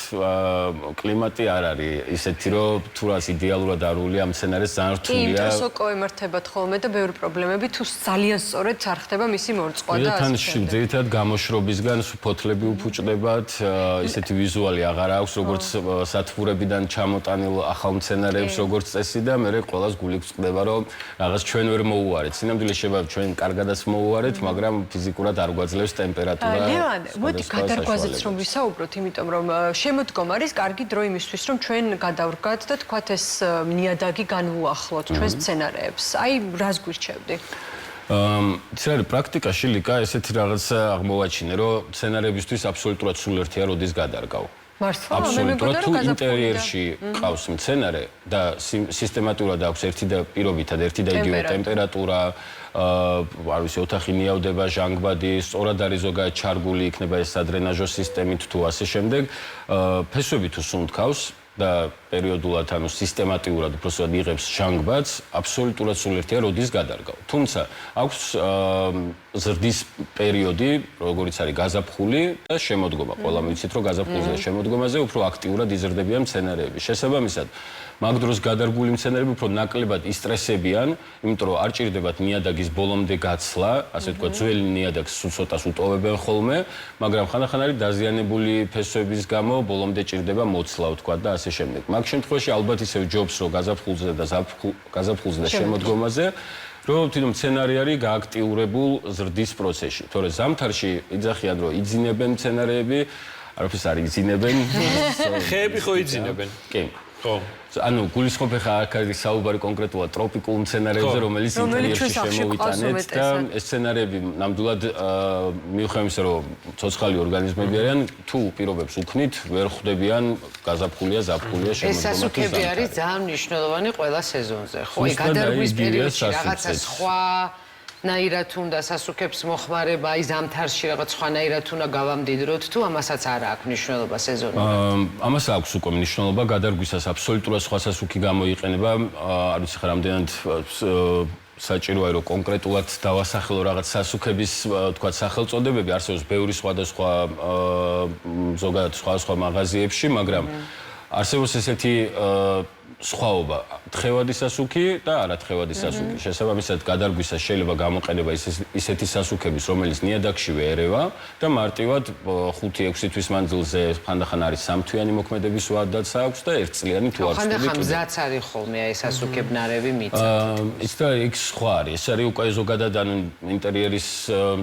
კლიმატი არ არის ისეთი, რომ თუ რას იდეალურად არული ამ მცენარეს ძალიან რთულია. კი, სოკო ემართებათ ხოლმე და ბევრი პრობლემები თუ ძალიან სწორედ არ ხდება მისი მორწყვა და ასე შემდეგ. ძირითადად გამოშრობისგან ფოთლები უფუჭდებათ, ისეთი ვიზუალი აღარ აქვს, როგორც სათბურებიდან ჩამოტანილ ახალ მცენარეებს, როგორც წესი და მე ყველას გული გვწყდება, რომ რაღაც ჩვენ ვერ მოუარეთ. სინამდვილეში შეიძლება ჩვენ კარგადაც მოუარეთ, მაგრამ ფიზიკურად არ გვაძლევს ტემპერატურა. ლევან, მოდი გადარგვაზეც რომ ვისაუბროთ, იმიტომ რომ შემოდგომა არის კარგი დრო იმისთვის, რომ ჩვენ გადავრგათ და თქვათ ეს ნიადაგი განვუახლოთ ჩვენს მცენარეებს. აი, რას გვირჩევდი? ის არის პრაქტიკაში ლიკა ესეთი რაღაცა აღმოვაჩინე, რომ მცენარეებისთვის აბსოლუტურად სულერთია როდის გადარგავ. მართლა, აბსოლუტურად თუ ინტერიერში ყავს მცენარე და სისტემატურად აქვს ერთი და პირობითად ერთი და იგივე ტემპერატურა, არ ვიცი, ოთახი ნიავდება, ჟანგბადი, სწორად არის ზოგადად ჩარგული, იქნება ეს სადრენაჟო სისტემით თუ ასე შემდეგ, ფესვები თუ სუნთქავს და პერიოდულად ანუ სისტემატიურად უბრალოდ იღებს ჟანგბადს, აბსოლუტურად სულერთია როდის გადარგავ. თუმცა აქვს ზრდის პერიოდი, როგორც არის გაზაფხული და შემოდგომა. ყველამ ვიცით, რომ გაზაფხულზე და შემოდგომაზე უფრო აქტიურად იზრდებიან მცენარეები. შესაბამისად, მაგ დროს გადარგული მცენარეები უფრო ნაკლებად ისტრესებიან, იმიტომ რომ არ ჭირდებათ ნიადაგის ბოლომდე გაცლა, ასე ვთქვათ, ძველი ნიადაგს ცოტას უტოვებენ ხოლმე, მაგრამ ხანდახან არის დაზიანებული ფესვების გამო ბოლომდე ჭირდება მოცლა, ვთქვათ და ასე შემდეგ. მაგ შემთხვევაში ალბათ ისევ ჯობს, რომ გაზაფხულზე და შემოდგომაზე რომ თვითონ მცენარე არის გააქტიურებულ ზრდის პროცესში. თორე ზამთარში იძახიან, რომ იძინებენ მცენარეები, არაფერს არ იძინებენ. ხეები ხო იძინებენ? კი. ხო. ანუ გულისხმობ ხა აქ არის საუბარი კონკრეტულად ტროპიკულ მცენარეებზე, რომელიც ინტერიერში შემოვიტანეთ და ეს მცენარეები ნამდვილად მიუხედავად იმისა, რომ ცოცხალი ორგანიზმები არიან, თუ პირობებს უქნით, ვერ ხვდებიან გაზაფხულია, ზაფხულია, შემოდგომა. ეს სასუქები არის ძალიან მნიშვნელოვანი ყველა სეზონზე. ხო, გადარგვის პერიოდში რაღაცა სხვა ნაირად უნდა სასუქებს მოხმარება, აი ზამთარში რაღაც სხვანაირად უნდა გავამდიდროთ, თუ ამასაც არ აქვს მნიშვნელობა სეზონურად? ამას აქვს უკვე მნიშვნელობა, გადარგვისას აბსოლუტურად სხვა სასუქი გამოიყენება, არ ვიცი ხა რამდენად საჭიროა რომ კონკრეტულად დავასახელო რაღაც სასუქების თქვათ სახელწოდებები, არსებობს ბევრი სხვადასხვა ზოგადად სხვა მაღაზიებში, მაგრამ არსებობს ესეთი სხვაობა, თხევადი სასუქი და არათხევადი სასუქი. შესაბამისად, გადარგვისას შეიძლება გამოყენება ისეთი სასუქების, რომელიც ნიადაგშივე ერევა და მარტივად 5-6 თვის მანძილზე ხანდახან არის სამთვიანი მოქმედების ვადაც აქვს და ერთწლიანი თუ არ ვთქვი. ხანდახან მზაც არის ხოლმე აი სასუქებნარები მიწად. ის და იქ სხვა არის. ეს არის უკვე ზოგადად ანუ ინტერიერის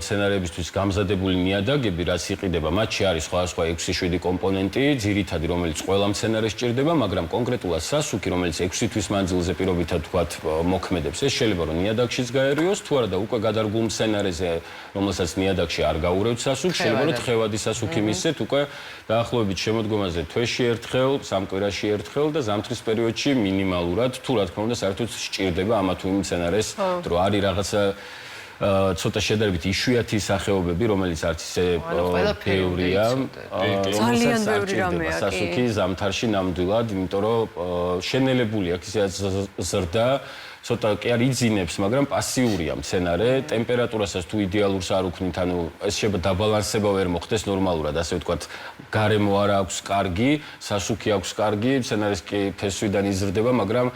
მცენარეებისთვის გამზადებული ნიადაგები, რაც იყიდება, მათში არის სხვადასხვა 6-7 კომპონენტი, ძირითადი, რომელიც ყველა მცენარეს სჭირდება, მაგრამ კონკრეტულად სასუქი, რომელიც 6 თვის მანძილზე პირობითად თქვათ მოქმედებს, ეს შეიძლება რომ ნიადაგშიც გაერიოს, თუ არა და უკვე გადარგულ მცენარეზე, რომელსაც ნიადაგში არ გაურევთ სასუქს, შეიძლება რომ თხევადი სასუქი მისცეთ უკვე დაახლოებით შემოდგომაზე თვეში ერთხელ, სამკვირაში ერთხელ და ზამთრის პერიოდში მინიმალურად, თუ რა თქმა უნდა, საერთოდ სჭირდება ამა თუ იმ მცენარეს, რომ არის რაღაცა ცოტა შედარებით იშვიათი სახეობები, რომელიც არც ისე ბევრია, ძალიან ბევრი რამეა, კი. სასუქი ზამთარში ნამდვილად, იმიტომ რომ შენელებული აქვს ისე ზრდა ცოტა კი არ იძინებს, მაგრამ პასიურია მცენარე, ტემპერატურასაც თუ იდეალურს არ უქმნით, ანუ ეს შეიძლება დაბალანსება ვერ მოხდეს ნორმალურად, ასე ვთქვათ, გარემო არ აქვს კარგი, სასუქი აქვს კარგი, მცენარის კი ფესვიდან იზრდება, მაგრამ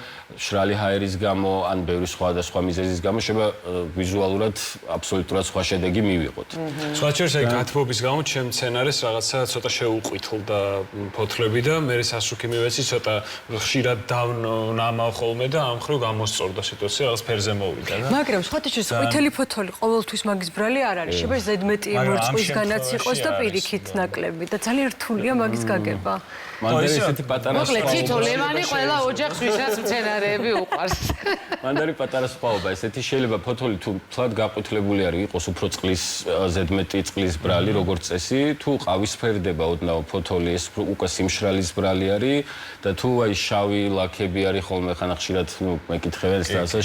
შრალი ჰაერის გამო, ან ბევრი სხვა მიზეზის გამო შეიძლება ვიზუალურად აბსოლუტურად სხვა შედეგი მივიღოთ. სხვა შორის აი გათბობის გამო ჩემ მცენარეს რაღაცა ცოტა შეუყვითლდა ფოთლები და მე სასუქი მივეცი ცოტა ხშირად დავნამავ ხოლმე და ამ ხრივ გამოსწორდა სიტუაცია, რაღაც ფერზე მოვიდა და მაგრამ სხვათა შორის ყვითელი ფოთოლი ყოველთვის მაგის ბრალი არ არის. შეიძლება ზედმეტი მორწყვისგანაც იყოს და პირიქით ნაკლები და ძალიან რთულია მაგის გაგება. მანდ ესეთი პატარა მოკლედ თითო ლევანი ყველა ოჯახს ვისაც მცენარეები უყვარს. მანდ არის პატარა სხვაობა, ესეთი შეიძლება ფოთოლი თუ თლად გაყვითლებული არის, იყოს უფრო წყლის ზედმეტი წყლის ბრალი, როგორც წესი, თუ ყავისფერდება ოდნავ ფოთოლი, ეს უკვე სიმშრალის ბრალი არის და თუ აი შავი ლაქები არის ხოლმე ხან ხშირად მეკითხებენ ეს და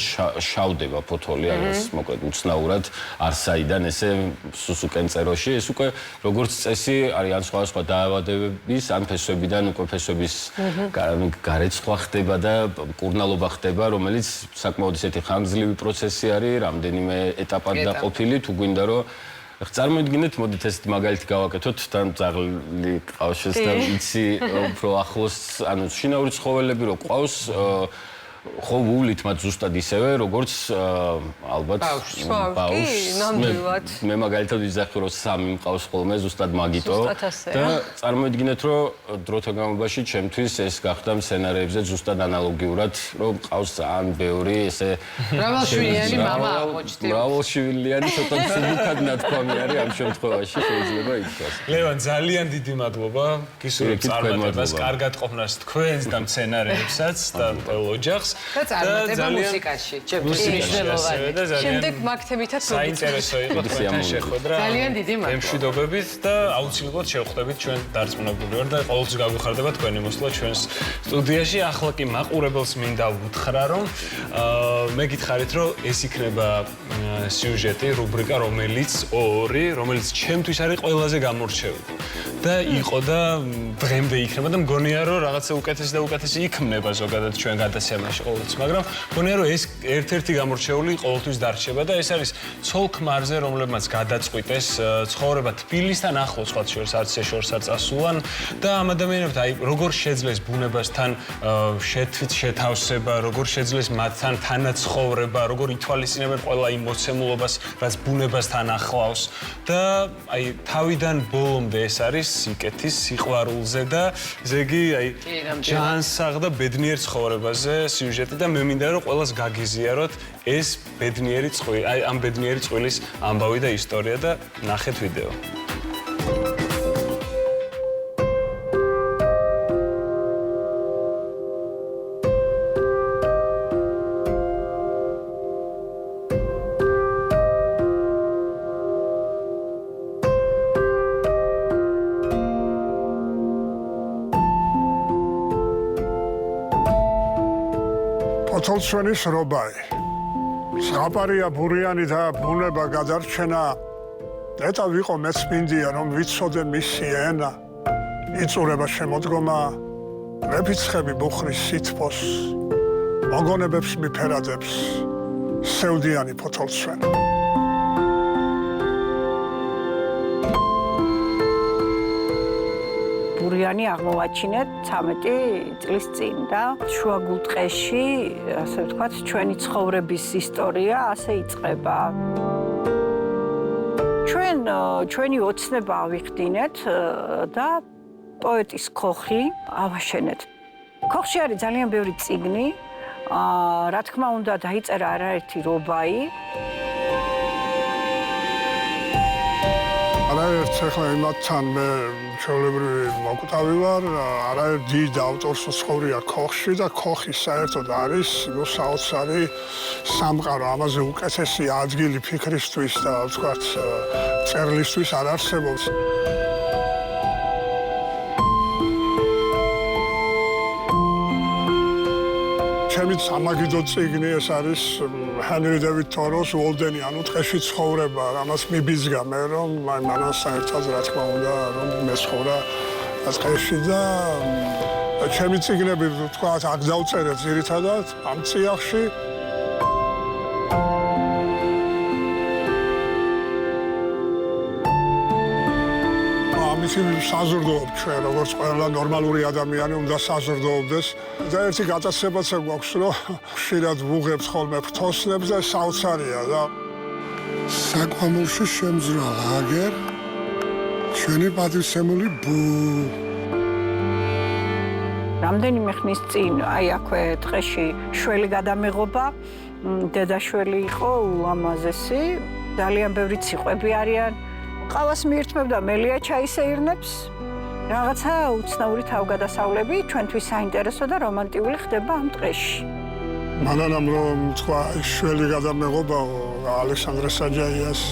შავდება ფოთოლი, არის მოკლედ უცნაურად არსაიდან ესე სუსუკენ წეროში, ეს უკვე როგორც წესი არის ან სხვა დაავადებების, ან ფესვებიდან უკვე ფესვების გარეცხვა ხდება და კურნალობა ხდება, რომელიც საკმაოდ ისეთი ხანგრძლივი პროცესი არის, რამდენიმე ეტაპად დაყოფილი, თუ გვინდა რომ წარმოიდგინეთ, მოდით ესეთ მაგალითი გავაკეთოთ, თან ძაღლი ყავშეს და იცი უფრო ახლოს, ანუ შინაური ცხოველები რო ყავს, ხო ვუვლით მათ ზუსტად ისევე, როგორც ალბათ ბავშვს. მე მაგალითად ვიზახი რომ 3 მყავს ხოლმე ზუსტად მაგიტო და წარმოიდგინეთ რომ დროთა განმავლობაში ჩემთვის ეს გახდა მცენარეებზე ზუსტად ანალოგიურად რომ ყავს ძალიან ბევრი ესე მრავალშვილიანი მამა აღმოჩნდება. მრავალშვილიანი ცოტა სულუკად ნათქვამი არის ამ შემთხვევაში შეიძლება ითქვას. ლევან ძალიან დიდი მადლობა გისურვებთ წარმატებას, კარგად ყოფნას თქვენს და მცენარეებსაც და მთელ ოჯახს. და წარმატება მუსიკაში, ჩემთვის მნიშვნელოვანია. შემდეგ მაგ თემითაც საინტერესო იყო თქვენთან შეხვედრა. ძალიან დიდი მადლობა. ემშვიდობებით და აუცილებლად შევხვდებით ჩვენ დარწმუნებული ვარ და ყოველთვის გაგვიხარდება თქვენი მოსვლა ჩვენს სტუდიაში. ახლა კი მაყურებელს მინდა უთხრა რომ მე გითხარით რომ ეს იქნება სიუჟეტი, რუბრიკა რომელიც ჩემთვის არის ყველაზე გამორჩეული. და იყო და დღემდე იქნება და მგონია რომ რაღაცა უკეთესი და უკეთესი იქმნება ზოგადად ჩვენ გადაცემაში ყოველთვის, მაგრამ მგონია რომ ეს ერთ-ერთი გამორჩეული ყოველთვის დარჩება და ეს არის ცოლ-ქმარზე, რომლებმაც გადაწყვიტეს ცხოვრება თბილისთან ახლოს, სხვა შორის არც შეშორს არ წასულან და ამ ადამიანებთან აი როგორ შეძლეს ბუნებასთან შეთავსება, როგორ შეძლეს მათთან თანაცხოვრება, როგორ ითვალისწინებენ ყველა იმ მოცემულობას, რაც ბუნებასთან ახლავს და აი თავიდან ბოლომდე ეს არის სიკეთის სიყვარულზე და ზეგი აი ჯანსაღ და ბედნიერ ცხოვრებაზე სიუჟეტი და მე მინდა რომ ყველას გაგიზიაროთ ეს ბედნიერი წყვილი, აი ამ ბედნიერი წვილის ამბავი და ისტორია და ნახეთ ვიდეო. ფოთოლცვენის რობაი. ზღაპარია ბურიანი და ბუნება გადარჩენა. ეტა ვიყო მეწმინდია, რომ ვიცოდე მისი ენა. იწურება შემოდგომა, მეფიცხები ბუხრის სითბოს. მოგონებებს მიფერადებს, სევდიანი ფოთოლცვენა. ბურიანი აღმოვაჩინეთ 13 წლის წინ და შუაგულტყეში, ასე ვთქვათ, ჩვენი ცხოვრების ისტორია ასე იწყება. ჩვენი ოცნება ავიხდინეთ და პოეტის ქოხი ავაშენეთ. ქოხში არის ძალიან ბევრი წიგნი, რა თქმა უნდა დაიწერა არაერთი რობაი. არაერთ ახლა იმათთან მე ჩვეულებრივი მოკვდავი ვარ, არაერთ დიდ ავტორს ცხოვრია ქოხში და ქოხი საერთოდ არის საოცარი სამყარო, ამაზე უკეთესი ადგილი ფიქრისთვის და ვთქვათ წერლისთვის არ არსებობს. ჩემი სამაგიდო წიგნი ეს არის ჰენრი დევიდ თოროს უოლდენი, ანუ ტყეში ცხოვრება, რამაც მიბიძგა მე რომ აი მანამ საერთოდ რა თქმა უნდა რომ მეცხოვრა ტყეში და ჩემი წიგნები ვთქვათ აქ დავწერეთ ძირითადად ამ წიაღში ამისი საზრდოობ ჩვენ როგორც ყველა ნორმალური ადამიანი უნდა საზრდოობდეს და ერთი გატაცებაც გვაქვს რომ ხშირად ვუღებთ ხოლმე ფრთოსნებს და საოცარია და საკვამულში შემძრავა აგერ ჩვენი პატივცემული ბუ რამდენიმე ხნის წინ აი აქვე ტყეში შველი გადამეღობა დედაშველი იყო ულამაზესი ძალიან ბევრი ციყვები არიან ყავას მიირთმევდა მელია ჩაისეირნებს რაღაცა უცნაური თავგადასავლები ჩვენთვის საინტერესო და რომანტიკული ხდება ამ ტყეში მანამ რომ თქვა შველი გადამეღობაო ალექსანდრე საჯაიას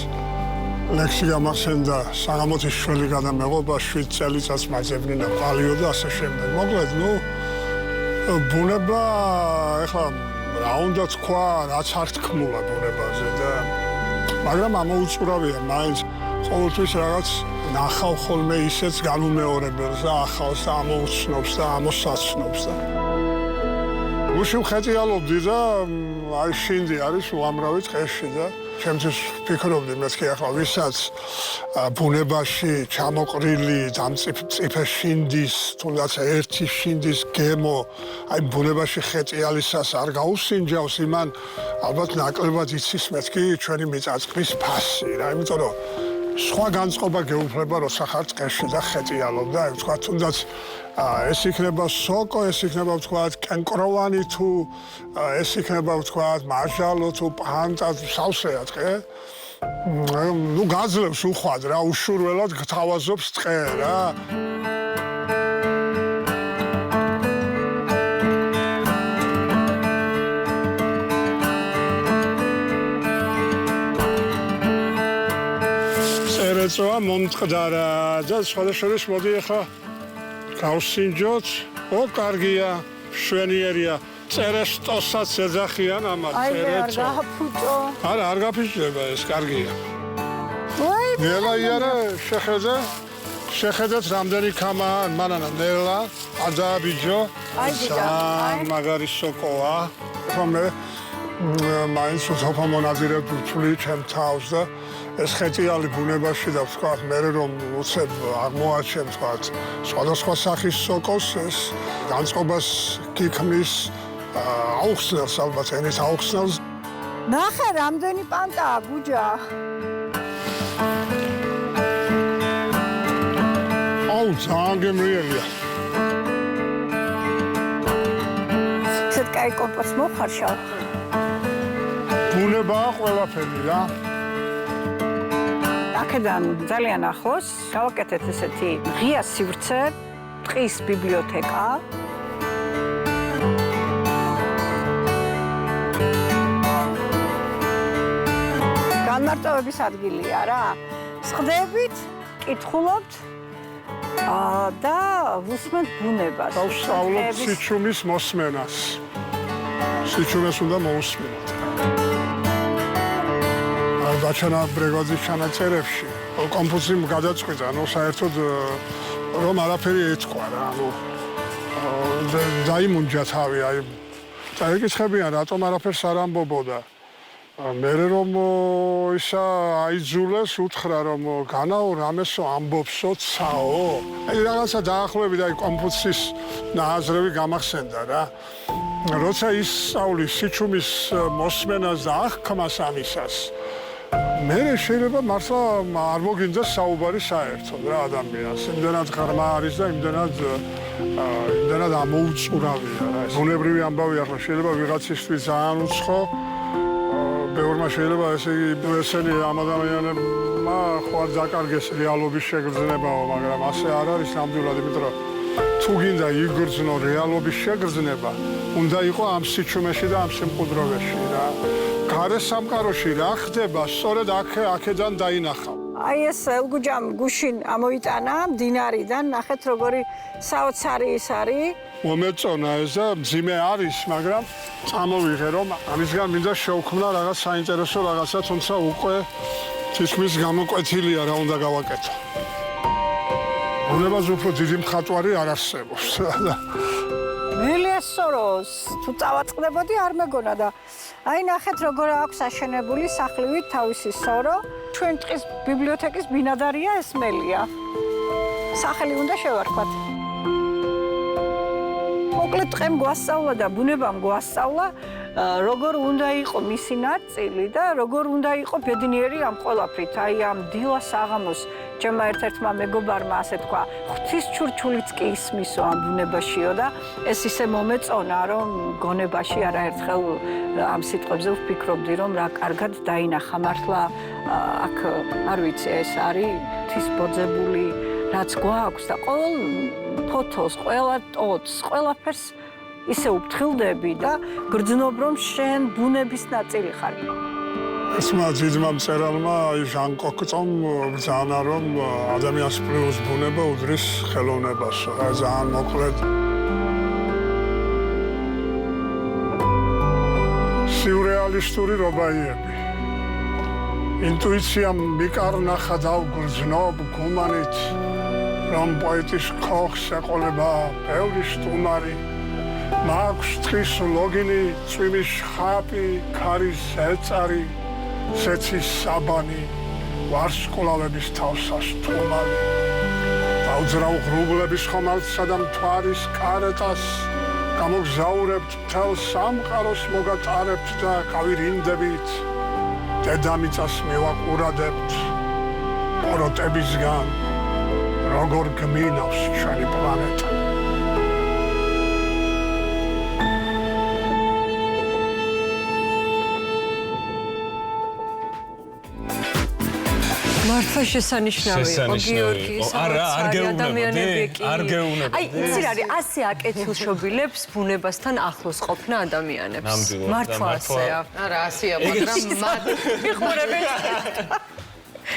ლექსი გამახსენდა საღამოთის შველი გადამეღობა 7 წელიწადს მაძებნინა ყალიო და ასე შემდეგ მოკლედ ბუნება ეხლა რა უნდა თქვა რაც არ თქმულა ბუნებაზე და მაგრამ ამოუწურავია მაინც ყოველთვის რაღაც ნახავ ხოლმე ისეც განუმეორებელს და ახალს და ამოუცნობს და ამოსაცნობს და გუში ვხეტიალობდი და აი შინდი არის უამრავი ტყეში და ჩემთვის ვფიქრობდი მეთქი ახლა ვისაც ბუნებაში ჩამოყრილი დამწიფე შინდის თუნდაც ერთი შინდის გემო აი ბუნებაში ხეტიალისას არ გაუსინჯავს იმან ალბათ ნაკლებად იცის მეთქი ჩვენი მიწა-წყლის ფასი რა იმიტომ რომ სხვა განწყობა გეუფლება როცა ხარ ტყეში და ხეტიალობ და აი ვთქვა თუნდაც ეს იქნება სოკო ეს იქნება ვთქვა კენკროვანი თუ ეს იქნება ვთქვა მარჟალო თუ პანტა სავსეა ტყე ნუ გაძლევს უხვად რა უშურველად გთავაზობს ტყე რა წერეწვა მომწყდარა და სხვადასხვა მოდი ახლა გავსინჯოთ ო კარგია შვენიერია წერეს ტოსაც ეძახიან ამას წერეწვა არ გაფუჭო არა არ გაფიჭდება ეს კარგია ნელა იარა შეხედეთ რამდენი კამაა მანანა ნელა ადაბიჯო აი მაგარი სოკოა ხომე მაინც უცოფო მონაზირებ თვლი ჩემ თავს და ეს ხეტიალი ბუნებაში და ვთქვა მე რომ უცებ აღმოაჩენ ვთქვა სხვადასხვა სახის სოკოს ეს განწყობას გიქმნის აუხსნელს ალბათ ენით აუხსნელს ნახე რამდენი პანტაა გუჯა აუ ძალიან გემრიელია ისეთ კაი კომპოსტ მოხარშავ ბუნებაა ყველაფერი რა აქედან ძალიან ახლოს გავაკეთეთ ესეთი ღია სივრცე, ტყის ბიბლიოთეკა. განმარტოვების ადგილია რა. სხდებით, კითხულობთ და ვუსმენთ ბუნებას. დავსწავლობთ სიჩუმის მოსმენას. სიჩუმეს უნდა მოусმინოთ. ბაჩანა ბრეგოძის ჩანაწერებში კონფუციმ გადაწყვიტა, საერთოდ რომ არაფერი ეთქვა რა, დაიმუნჯა თავი, აი დაეკითხებიან, რატომ არაფერს არ ამბობოდა. მე რომ ისა აიძულეს, უთხრა რომ განაო რამესო ამბობსო ცაო. აი რაღაცა დაახლოებით აი კონფუცის ნააზრევი გამახსენდა რა. როცა ისწავლის სიჩუმის მოსმენას და აღქმას ამისას მე შეიძლება მართლა არ მოგინდეს საუბარი საერთოდ რა ადამიანს. იმდენად ღრმა არის და იმდენად ამოუწურავია რა. ბუნებრივი ამბავი ახლა შეიძლება ვიღაცისთვის ძალიან უცხო. ბევრმა შეიძლება ესენი ამ ადამიანებმა ხო არ დაკარგეს რეალობის შეგრძნებაო, მაგრამ ასე არ არის ნამდვილად, იმიტომ რომ თუ გინდა იგრძნო რეალობის შეგრძნება, უნდა იყო ამ სიჩუმეში და ამ სიმყუდროვეში რა. გარე სამყაროში რა ხდება, სწორედ აქედან დაინახავ. აი ეს ელგუჯამ გუშინ ამოიტანა მდინარიდან, ნახეთ როგორი საოცარი ის არის. მომეწონა ეს და მძიმე არის, მაგრამ წამოვიღე რომ ამისგან მინდა შევქმნა რაღაც საინტერესო რაღაცა, თუმცა უკვე თითქმის გამოკვეთილია რა უნდა გავაკეთო. ბუნებაზე უფრო დიდი მხატვარი არ არსებობს. მელესოროს თუ წავაწყდებოდი არ მეგონა და აი ნახეთ როგორ აქვს აშენებული სახლივით თავისი სორო. ჩვენ ტყის ბიბლიოთეკის ბინადარია ესმელია. სახელი უნდა შევარქვათ. მოკლედ ტყემ გვასწავლა და ბუნებამ გვასწავლა როგორ უნდა იყო მისი ნაწილი და როგორ უნდა იყო ბედნიერი ამ ყველაფრით. აი ამ დილა საღამოს ჩემმა ერთ-ერთმა მეგობარმა ასე თქვა, ღვთის ჩურჩულიც კი ისმისო ამ ბუნებაშიო და ეს ისე მომეწონა, რომ გონებაში არაერთხელ ამ სიტყვებზე ვფიქრობდი, რომ რა კარგად დაინახა მართლა აქ არ ვიცი ეს არის ღვთის ბოძებული რაც გვაქვს და ყოველ ფოთოს, ყველა ტოტს, ყველაფერს ისე უფრთხილდები და გრძნობ რომ შენ ბუნების ნაწილი ხარ. ესმა ძიძმა მწერალმა ჟან კოკწომ ბრძანა რომ ადამიანს პლუს ბუნება უდრის ხელოვნებას. ძალიან მოკლედ სიურრეალისტური რობაიები. ინტუიციამ მიკარნახა დავგრძნობ გუმანით რომ პოეტის ქოხს ეყოლება ბევრი სტუმარი. მაქვს თხის ლოგინი, წვიმის ხაპი, ქარის ზეწარი, ზეცის საბანი, ვარსკვლავების თავსას თუმარი. დავძრავ ღრუბლების ხომალდსა და მთვარის კარეტას, გამოგზაურებთ მთელ სამყაროს მოგატარებთ და გავირინდებით. დედამიწას მივაყურადებთ პოროტებისგან, როგორ გმინავს ჩვენი პლანეტა. მართლა შესანიშნავი იყო გიორგის ადამიანები კი არ გეუბნებოდი. აი იცი რა არის ასე აკეთილშობილებს ბუნებასთან ახლოს ყოფნა ადამიანებს მართლა ასეა არა ასეა მაგრამ მიხმურები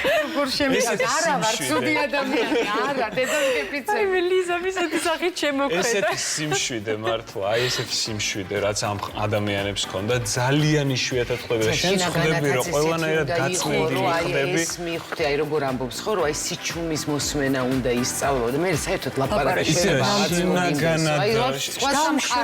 როგორ შემიძლია არა ვარ ცუდი ადამიანი არა დედამიწა აი ლიზა მისეთი სახით შემოქმედა ესეთი სიმშვიდე მართლა აი ესეთი სიმშვიდე რაც ამ ადამიანებს ჰქონდა ძალიან იშვიათად ხვდები და შენ ხვდები რომ ყველანაირად გაწმენდილი ხდები ეს მიხვდი აი როგორ ამბობს ხო რომ აი სიჩუმის მოსმენა უნდა ისწავლო და მე საერთოდ ლაპარაკი შეიძლება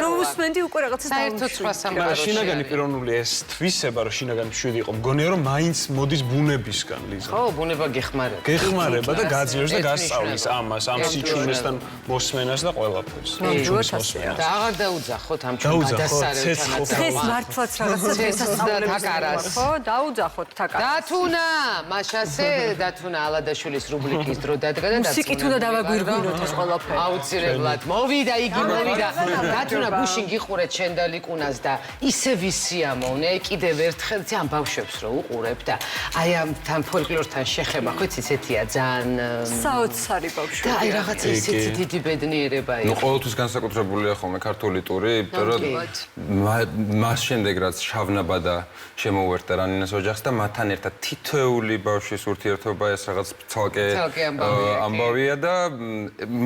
რომ უსმენდი უკვე რაღაცას საერთოდ სხვა სამყარო შინაგანი პიროვნული ეს თვისება რომ შინაგანი მშვიდი იყო მგონია რომ მაინც მოდის ბუნებისგან ლიზა ხო ბუნება გეხმარება გეხმარება და გაძლიერს და გასწავლის ამას ამ სიჩუმესთან მოსმენას და ყველაფერს ნამდვილად ასეა და აღარ დაუძახოთ ამ ჩვენ გადასარევთანაც დღეს მართლაც რაღაცა შესაძლებლად ხო დაუძახოთ თაკა დათუნა მაშასე დათუნა ალადაშვილის რუბრიკის დრო დადგა და მუსიკით უნდა დავაგვირგვინოთ ეს ყველაფერი აუცილებლად მოვიდა იგი მოვიდა დათუნა გუშინ გიყურეთ შენ და ლიკუნას და ისე ვისიამოვნე კიდევ ერთხელ ამ ბავშვებს რო უყურებ და აი ამ თან ფოლკლორთან შეხება ხო იცი ესეთია ძალიან საოცარი ბავშვი და აი რაღაცა ისეთი დიდი ბედნიერება იყო. ნუ ყოველთვის განსაკუთრებულია ხოლმე ქართული ტური, იმიტომ რომ მას შემდეგ რაც შავნაბადა შემოუერთდა რანინას ოჯახს და მათთან ერთად თითოეული ბავშვის ურთიერთობა ეს რაღაც ცალკე ამბავია და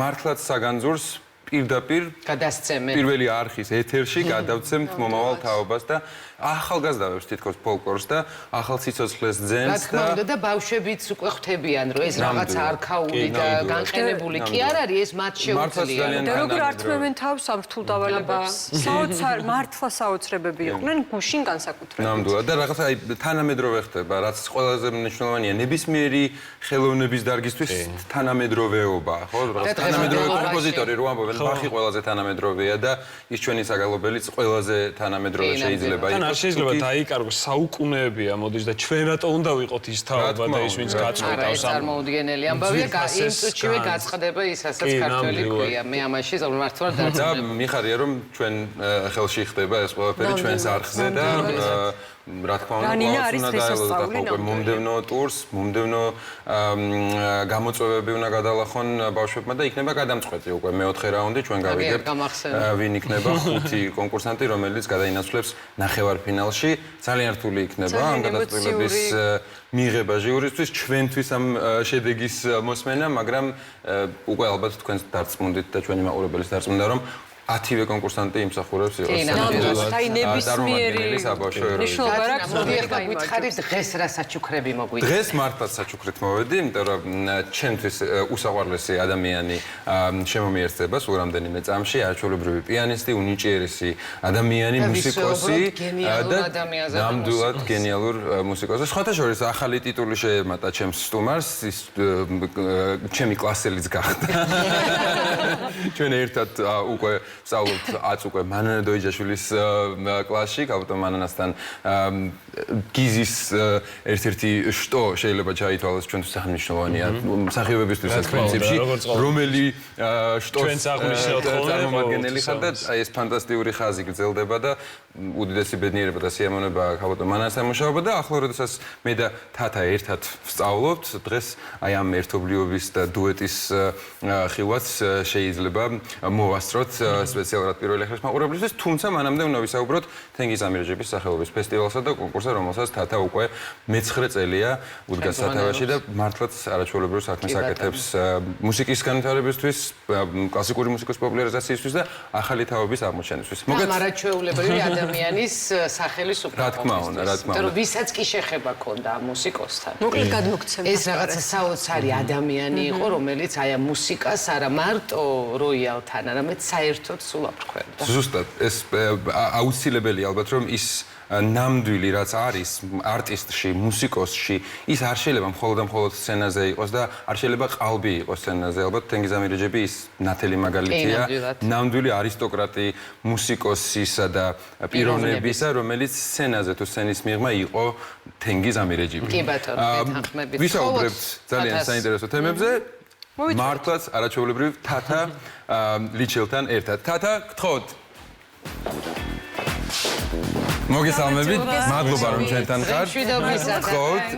მართლაც საგანძურს პირდაპირ გადასცემენ პირველი არხის ეთერში გადავცემთ მომავალ თაობას და ახალგაზრდებს თითქოს ფოლკლორს და ახალ სიცოცხლეს ძენს და ბავშვებიც უკვე ხვდებიან რომ ეს რაღაც არქაული და განყენებული კი არ არის ეს მათ შეუძლია და როგორ ართმევენ თავს ამ რთულ დავალებას საოცარ მართლა საოცრებები იყვნენ გუშინ განსაკუთრებით ნამდვილად და რაღაცა აი თანამედროვე ხდება რაც ყველაზე მნიშვნელოვანია ნებისმიერი ხელოვნების დარგისთვის თანამედროვეობა ხო რაღაც თანამედროვე კომპოზიტორი რო ამბობენ ბახი ყველაზე თანამედროვეა და ის ჩვენი საგალობელიც ყველაზე თანამედროვე შეიძლება იყოს შეიძლება დაიკარგოს საუკუნეებია მოდის და ჩვენ რატო უნდა ვიყოთ ის თაობა და ის ვინც გაწყვეტავს ამ წარმოუდგენელი ამბავია იმ წუთშივე გაწყდება ის ასაც ქართველი ქვია მე ამაში მართლა და მიხარია რომ ჩვენ ხელში ხდება ეს ყველაფერი ჩვენს არხზე და რა თქმა უნდა მომდევნო ტურს მომდევნო გამოწვევები უნდა გადალახონ ბავშვებმა და იქნება გადამწყვეტი უკვე მეოთხე რაუნდი ჩვენ გავიგებთ ვინ იქნება ხუთი კონკურსანტი რომელიც გადაინაცვლებს ნახევარფინალში ძალიან რთული იქნება ამ გადაწყვეტილების მიღება ჟიურისთვის ჩვენთვის ამ შედეგის მოსმენა მაგრამ უკვე ალბათ თქვენს დარწმუნდით და ჩვენი მაყურებელის დარწმუნდა რომ 10-ვე კონკურსანტი იმსახურებს კი, ნამდვილად. აი ნებისმიერი ნიშნობა რა მოდი ახლა გითხარით დღეს რა საჩუქრები მოგვიყვება. დღეს მართლაც საჩუქრით მოვედი, იმიტომ რომ ჩემთვის უსაყვარლესი ადამიანი შემომიერთება სულ რამდენიმე წამში, არაჩვეულებრივი პიანისტი, უნიჭიერესი ადამიანი, მუსიკოსი და ნამდვილად გენიალურ მუსიკოსი. სხვათა შორის ახალი ტიტული შეემატა ჩემს სტუმარს, ის ჩემი კლასელიც გახდა. ჩვენ ერთად უკვე ვსწავლობთ უკვე მანანა დოიჯაშვილის კლასში, კაპიტან მანანასთან გიზის ერთ-ერთი შტო შეიძლება ჩაითვალოს ჩვენთვის აღნიშნულოვანია მსახიობებისთვისაც პრინციპში, რომელი შტოს წარმომადგენელი ხარ და ეს ფანტასტიკური ხაზი გრძელდება და უდიდესი ბედნიერება და სიამოვნება კაპიტან მანანასთან მუშაობა და ახლა როდესაც მე და თათა ერთად ვსწავლობთ, დღეს აი ამ ერთობლიობის და დუეტის ხილვაც შეიძლება მოვასწროთ სპეციალურად პირველი ხრის მაყურებლისთვის, თუმცა მანამდე უნდა ვისაუბროთ თენგიზ ამირეჯიბის სახელობის ფესტივალსა და კონკურსზე, რომელსაც თათა უკვე მე-9 წელია უდგას სათავეში და მართლაც არაჩვეულებრივ საქმეს აკეთებს მუსიკის განვითარებისთვის, კლასიკური მუსიკის პოპულარიზაციისთვის და ახალი თაობის აღმოჩენისთვის. მოგეთ არაჩვეულებრივი ადამიანის სახელის უფრო. რა თქმა უნდა, რა თქმა უნდა. ვისაც კი შეხება ქონდა ამ მუსიკოსთან. მოკლედ გადმოგცემთ. ეს რაღაცა საოცარი ადამიანი იყო, რომელიც აი ამ მუსიკას არა მარტო როიალთან, არამედ საერთოდ სულ აფრქვევდა. ზუსტად, ეს აუცილებელია ალბათ რომ ის ნამდვილი რაც არის არტისტში, მუსიკოსში, ის არ შეიძლება მხოლოდ სცენაზე იყოს და არ შეიძლება ყალბი იყოს სცენაზე. ალბათ თენგიზ ამირეჯიბი ის ნათელი მაგალითია, ნამდვილი არისტოკრატი მუსიკოსისა და პიროვნებისა, რომელიც სცენაზე თუ სცენის მიღმა იყო თენგიზ ამირეჯიბი. კი ბატონო, გეთანხმებით. ვისაუბრებთ ძალიან საინტერესო თემებზე. მართლაც არაჩვეულებრივ თათა ლიჩელთან ერთად. თათა, გთხოვთ. მოგესალმებით, მადლობა რომ ჩვენთან ხართ. გთხოვთ.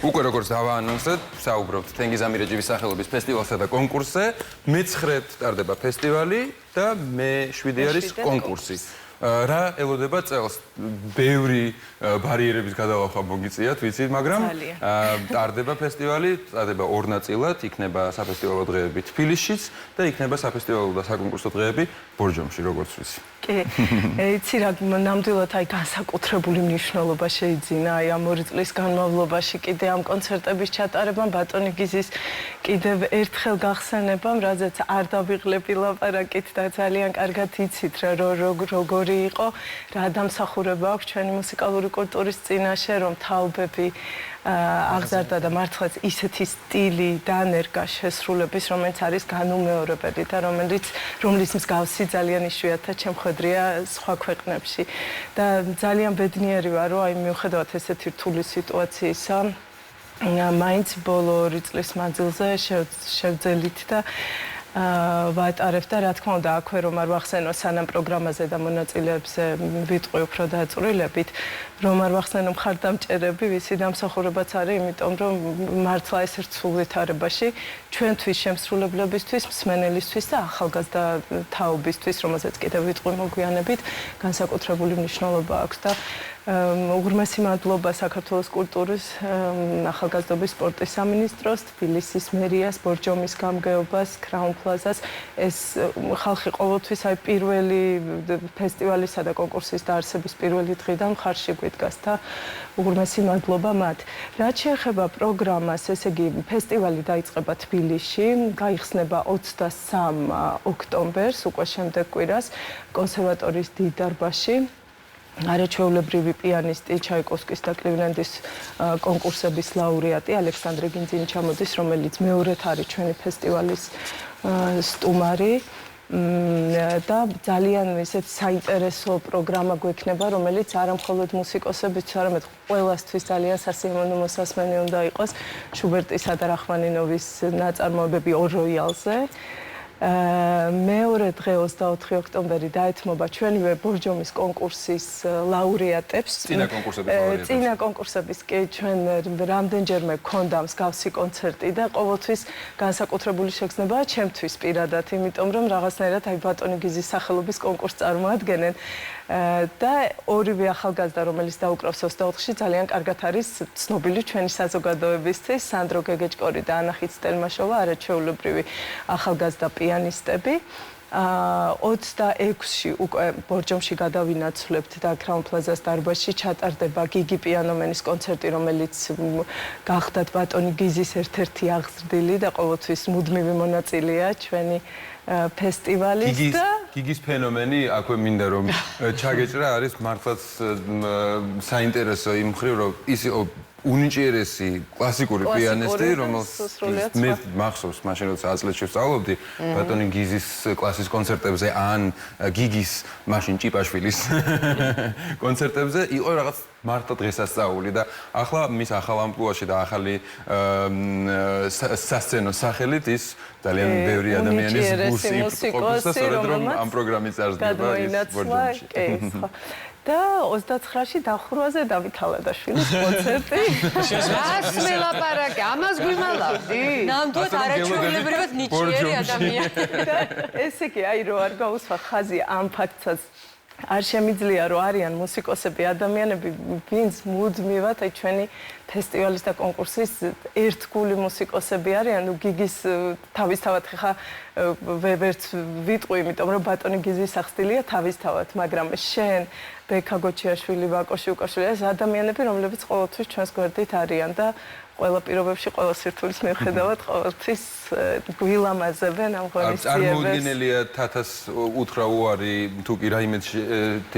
უკვე როგორც დავაანონსეთ, საუბრობთ თენგიზ ამირეჯიბის სახელობის ფესტივალსა და კონკურსზე. მე-9 ტარდება ფესტივალი და მე-7 არის კონკურსი. რა ელოდება წელს? ბევრი ბარიერების გადალახვა მოგიწიათ, ვიცით, მაგრამ ტარდება ფესტივალი, ტარდება 2 ნაწილად, იქნება საფესტივალო დღეები თბილისშიც და იქნება საფესტივალო და საკონკურსო დღეები ბორჯომში, როგორც ვიცი. კი, იცი რა, ნამდვილად აი განსაკუთრებული მნიშვნელობა შეიძინა აი ამ 2 წლის განმავლობაში კიდე ამ კონცერტების ჩატარებამ, ბატონი გიზის კიდევ ერთხელ გახსენებამ, რაზეც არ დავიღლები ლაპარაკით და ძალიან კარგად იცით რა როგორი იყო, რა დამსახურება აქვს ჩვენი მუსიკალური კულტურის წინაშე, რომ თაობები აღზარდა და მართლაც ისეთი სტილი დანერგა შესრულების, რომელიც არის განუმეორებელი და რომლის მსგავსი ძალიან იშვიათად შემხედრია სხვა ქვეყნებში. და ძალიან ბედნიერი ვარ, რომ აი მიუხედავად ესეთი რთული სიტუაციისა, მაინც ბოლო 2 წლის მანძილზე შევძელით და ვატარებ და რა თქმა უნდა აქვე რომ არ ვახსენო სანამ პროგრამაზე და მონაწილეებზე ვიტყვი უფრო დაწვრილებით რომ არ ვახსენო მხარდამჭერები ვისი დამსახურებაც არის იმიტომ რომ მართლა ეს რთულ ვითარებაში ჩვენთვის შემსრულებლებისთვის მსმენელისთვის და ახალგაზრდა თაობისთვის რომელზეც კიდევ ვიტყვი მოგვიანებით განსაკუთრებული მნიშვნელობა აქვს და უღრმესი მადლობა საქართველოს კულტურის ახალგაზრდობის სპორტის სამინისტროს, თბილისის მერიას, ბორჯომის გამგეობას, Crown Plaza-ს ეს ხალხი ყოველთვის აი პირველი ფესტივალისა და კონკურსის დაარსების პირველი დღიდან მხარში გვიდგას და უღრმესი მადლობა მათ. რაც შეეხება პროგრამას, ესე იგი ფესტივალი დაიწყება თბილისში, გაიხსნება 23 ოქტომბერს, უკვე შემდეგ კვირას, კონსერვატორიის დიდ დარბაზში. არაჩვეულებრივი პიანისტი ჩაიკოვსკის და კლივლენდის კონკურსების ლაურეატი ალექსანდრე გინძინი ჩამოდის, რომელიც მეორედ არის ჩვენი ფესტივალის სტუმარი და ძალიან ისეთ საინტერესო პროგრამა გვექნება, რომელიც არა მხოლოდ მუსიკოსებიც, არამედ ყველასთვის ძალიან სასიამოვნო მოსასმენი უნდა იყოს შუბერტისა და რახვანინოვის ნაწარმოებები ორ როიალზე. მეორე დღე 24 ოქტომბერი დაეთმობა ჩვენივე ბორჯომის კონკურსის ლაურეატებს. წინა კონკურსების კი ჩვენ რამდენჯერმე გქონდა მსგავსი კონცერტი და ყოველთვის განსაკუთრებული შეგრძნებაა ჩემთვის პირადად, იმიტომ რომ რაღაცნაირად აი ბატონი გიზის სახელობის კონკურსს წარმოადგენენ. და ორივე ახალგაზრდა, რომელიც დაუკრავს 24-ში, ძალიან კარგად არის ცნობილი ჩვენი საზოგადოებისთვის, სანდრო გეგეჭკორი და ანა ხიცტელმაშოვა, არაჩვეულებრივი ახალგაზრდა პიანისტები. 26-ში უკვე ბორჯომში გადავინაცვლებთ და Crown Plaza-ს დარბაზში ჩატარდება გიგი პიანომენის კონცერტი, რომელიც გახდათ ბატონი გიზის ერთ-ერთი აღზრდილი და ყოველთვის მუდმივი მონაწილეა ჩვენი ფესტივალის და გიგის ფენომენი აქვე მინდა რომ ჩაგეჭრა არის მართლაც საინტერესო იმ მხრივ რომ ის იყო უნიჭიერესი კლასიკური პიანისტი, რომელსაც მე მახსოვს მაშინ როცა აზლეთში ვსწავლობდი ბატონი გიზის კლასის კონცერტებზე ან გიგის მაშინ ჭიპაშვილის კონცერტებზე იყო რაღაც მარტო დღესასწაული და ახლა მის ახალ ამპლუაში და ახალი სასცენო სახელით ის ძალიან ბევრი ადამიანის გულს იპყრობს და სწორედ რომ ამ პროგრამით წარსდება ის ბორჯომში. და 29-ში დახურვაზე დავითალადაშვილის კონცერტი. რას მელაპარაკე? ამას გვიმალავდი? ნამდვილად არაჩვეულებრივად ნიჭიერი ადამიანი. ესე კი, აი რო არ გაუსვა ხაზი ამ ფაქტსაც არ შემიძლია რომ არიან მუსიკოსები, ადამიანები, ვინც მუდმივად აი ჩვენი ფესტივალის და კონკურსის ერთგული მუსიკოსები არიან, ნუ გიგის თავისთავად ხა ვერც ვიტყვი, იმიტომ რომ ბატონი გიზის სახსტილია თავისთავად, მაგრამ შენ ბექა გოჩიაშვილი, ვაკო შიუკაშვილი, ეს ადამიანები, რომლებიც ყოველთვის ჩვენს გვერდით არიან და ყველა პირობებში, ყველა სირთულის მიუხედავად ყოველთვის გვილამაზებენ ამ ღონისძიებებს. წარმოუდგენელია თათას უთხრა უარი თუ კი რაიმე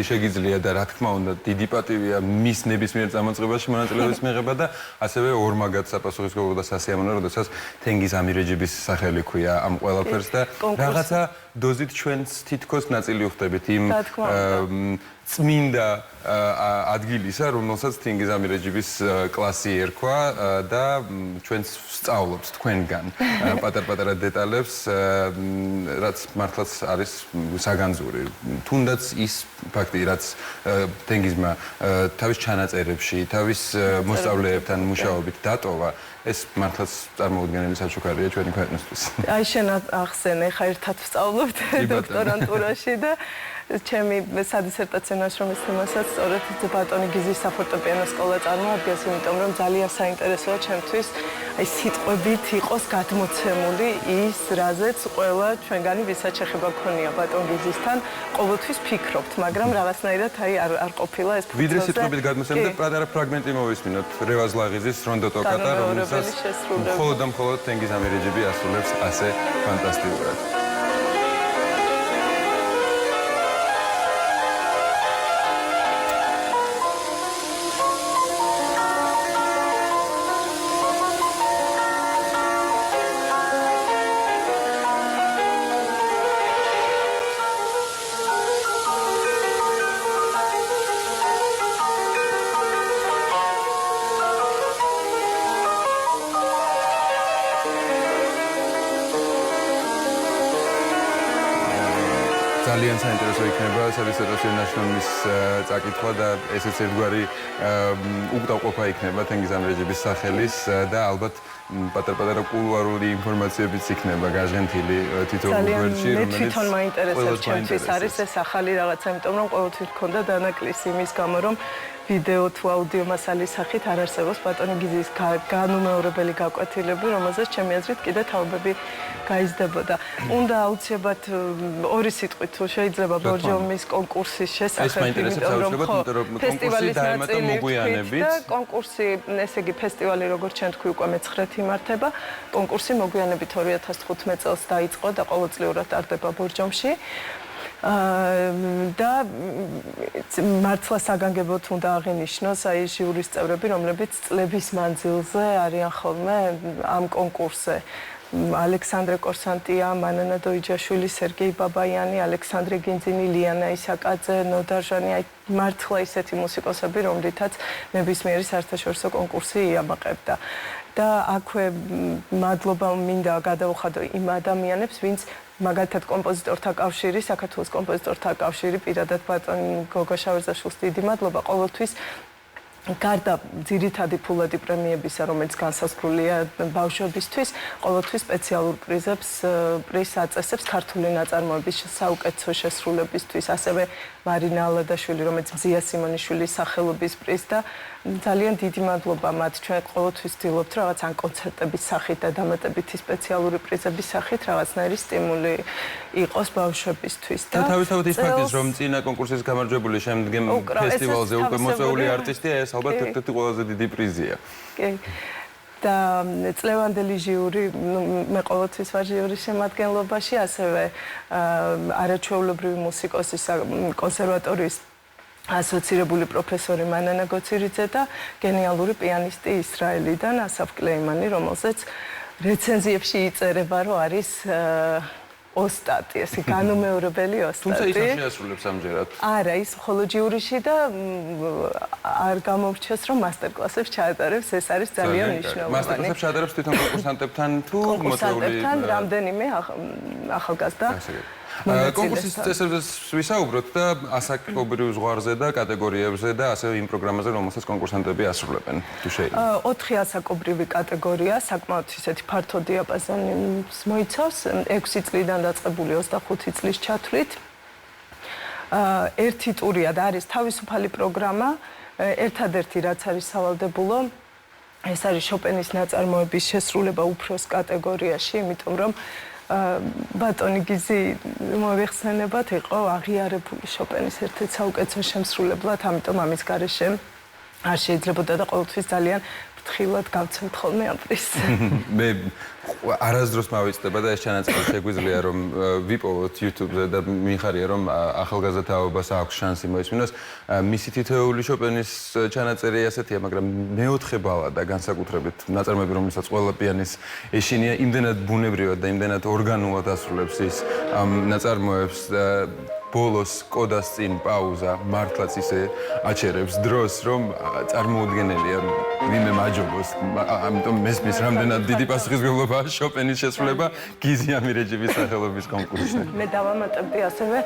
შეგიძლია და რა თქმა უნდა დიდი პატივია მის ნებისმიერ წამოწყებაში მონაწილეობის მიღება და ასევე ორმაგად საპასუხისმგებლო და სასიამოვნო, როდესაც თენგიზ ამირეჯიბის სახელი ქვია ამ ყველაფერს და რაღაცა დოზით ჩვენც თითქოს ნაწილი ვხდებით იმ წმინდა ადგილისა, რომელსაც თენგიზ ამირეჯიბის კლასი ერქვა და ჩვენც ვსწავლობთ თქვენგან პატარ-პატარა დეტალებს, რაც მართლაც არის საგანძური. თუნდაც ის ფაქტი, რაც თენგიზმა თავის ჩანაწერებში, თავის მოსწავლეებთან მუშაობით დატოვა, ეს მართლაც წარმოუდგენელი საჩუქარია ჩვენი ქვეყნისთვის. აი შენ ახსენე, ხა ერთად ვსწავლობთ დოქტორანტურაში და ჩემი სადისერტაციო ნაშრომის თემასაც სწორედ ბატონი გიზის საფორტეპიანო სკოლა წარმოადგენს, იმიტომ რომ ძალიან საინტერესოა ჩემთვის აი სიტყვებით იყოს გადმოცემული ის, რაზეც ყველა ჩვენგანი ვისაც შეხება გქონია ბატონ გიზისთან, ყოველთვის ფიქრობთ, მაგრამ რაღაცნაირად აი არ ყოფილა ეს პროცესი. ვიდრე სიტყვებით გადმოცემდა, პატარა ფრაგმენტი მოვისმინოთ რევაზ ლაღიძის რონდო ტოკატა, რომელსაც მხოლოდ და მხოლოდ თენგიზ ამირეჯიბი ასრულებს ასე ფანტასტიკურად. ძალიან საინტერესო იქნება სადისერტაციო ნაშრომის წაკითხვა და ესეც ერთგვარი უკდავყოფა იქნება თენგიზ ამირეჯიბის სახელის და ალბათ პატარ-პატარა კულუარული ინფორმაციებიც იქნება გაჟღენთილი თითოეულ გვერდში, რომელიც თვითონ მაინტერესებს ჩემთვის არის ეს ახალი რაღაცა, იმიტომ რომ ყოველთვის მქონდა დანაკლისი იმის გამო, რომ ვიდეო თუ აუდიო მასალის სახით არ არსებობს ბატონი გიზის განუმეორებელი გაკვეთილები, რომელზეც ჩემი აზრით კიდე თაობები გაიზრდებოდა. უნდა აუცილებლად ორი სიტყვით თუ შეიძლება ბორჯომის კონკურსის შესახებ, იმიტომ რომ ფესტივალის ნაწილი და კონკურსი, ესე იგი ფესტივალი როგორც ჩვენ თქვი უკვე მე-9-ით იმართება, კონკურსი მოგვიანებით 2015 წელს დაიწყო და ყოველწლიურად ტარდება ბორჯომში. და მართლა საგანგებოდ უნდა აღინიშნოს აი ჟიურის წევრები, რომლებიც წლების მანძილზე არიან ხოლმე ამ კონკურსზე. ალექსანდრე კორსანტია, მანანა დოიჯაშვილი, სერგეი ბაბაიანი, ალექსანდრე გინძინი, ლიანა ისაკაძე, ნოდარჟანი, აი მართლა ისეთი მუსიკოსები, რომლითაც ნებისმიერი საერთაშორისო კონკურსი იამაყებდა. და აქვე მადლობა მინდა გადავუხადო იმ ადამიანებს, ვინც მაგალითად კომპოზიტორთა კავშირი, საქართველოს კომპოზიტორთა კავშირი, პირადად ბატონ გოგო შავერზაშვილს დიდი მადლობა, ყოველთვის გარდა ძირითადი ფულადი პრემიებისა, რომელიც განსაზღვრულია ბავშვებისთვის, ყოველთვის სპეციალურ პრიზს აწესებს ქართული ნაწარმოების საუკეთესო შესრულებისთვის, ასევე მარინა ალადაშვილი, რომელიც მზია სიმონიშვილის სახელობის პრიზ და ძალიან დიდი მადლობა მათ. ჩვენ ყოველთვის ვცდილობთ რაღაც ან კონცერტების სახით და დამატებითი სპეციალური პრიზების სახით რაღაცნაირი სტიმული იყოს ბავშვებისთვის და თავისთავად ის ფაქტიც, რომ წინა კონკურსის გამარჯვებული შემდგომ ფესტივალზე უკვე მოწვეული არტისტია, ეს ალბათ ერთ-ერთი ყველაზე დიდი პრიზია. კი. და წლევანდელი ჟიური, მე ყოველთვის ვარ ჟიურის შემადგენლობაში, ასევე არაჩვეულებრივი მუსიკოსის კონსერვატორიის ასოცირებული პროფესორი მანანა გოცირიძე და გენიალური პიანისტი ისრაელიდან ასაფ კლეიმანი, რომელზეც რეცენზიებში იწერება, რომ არის ოსტატი, ესე განუმეორებელი ოსტატი. თუმცა ის არ შეასრულებს ამჯერად. არა, ის მხოლოდ ჟიურიში და არ გამორჩეს, რომ მასტერკლასებს ჩაატარებს, ეს არის ძალიან მნიშვნელოვანი. მასტერკლასებს ჩაატარებს თვითონ კონკურსანტებთან თუ მოწვეული? კონკურსანტებთან რამდენიმე ახალგაზრდა. კონკურსის წესებზე ვისაუბროთ და ასაკობრივ ზღვარზე და კატეგორიებზე და ასევე იმ პროგრამაზე, რომელსაც კონკურსანტები ასრულებენ, თუ შეიძლება. 4 ასაკობრივი კატეგორია, საკმაოდ ისეთი ფართო დიაპაზონს მოიცავს, 6 წლიდან დაწყებული 25 წლის ჩათვლით. ერთი ტურია და არის თავისუფალი პროგრამა, ერთადერთი რაც არის სავალდებულო, ეს არის შოპენის ნაწარმოების შესრულება უფროს კატეგორიაში, იმიტომ რომ ბატონი გიზი მოიხსენებათ, იყო აღიარებული შოპენის ერთ-ერთ საუკეთესო შემსრულებლად, ამიტომ ამის გარეშე არ შეიძლებოდა და ყოველთვის ძალიან ფრთხილად გავცემთ ხოლმე ამ პრიზს. მე არასდროს მავიწყდება და ეს ჩანაწერი შეგვიძლია რომ ვიპოვოთ YouTube-ზე და მიხარია რომ ახალგაზრდა თაობას აქვს შანსი მოისმინოს. მისი თითოეული შოპენის ჩანაწერი ასეთია, მაგრამ მეოთხე ბალადა განსაკუთრებით ნაწარმოები, რომელსაც ყველა პიანის ეშინია, იმდენად ბუნებრივად და იმდენად ორგანულად ასრულებს ის ნაწარმოებს ბოლოს კოდას წინ პაუზა მართლაც ისე აჩერებს დროს, რომ წარმოუდგენელია ვინმე მაჯობოს. ამიტომ მესმის რამდენად დიდი პასუხისმგებლობაა შოპენის შესრულება გიზი ამირეჯიბის სახელობის კონკურსზე. მე დავამატებდი ასევე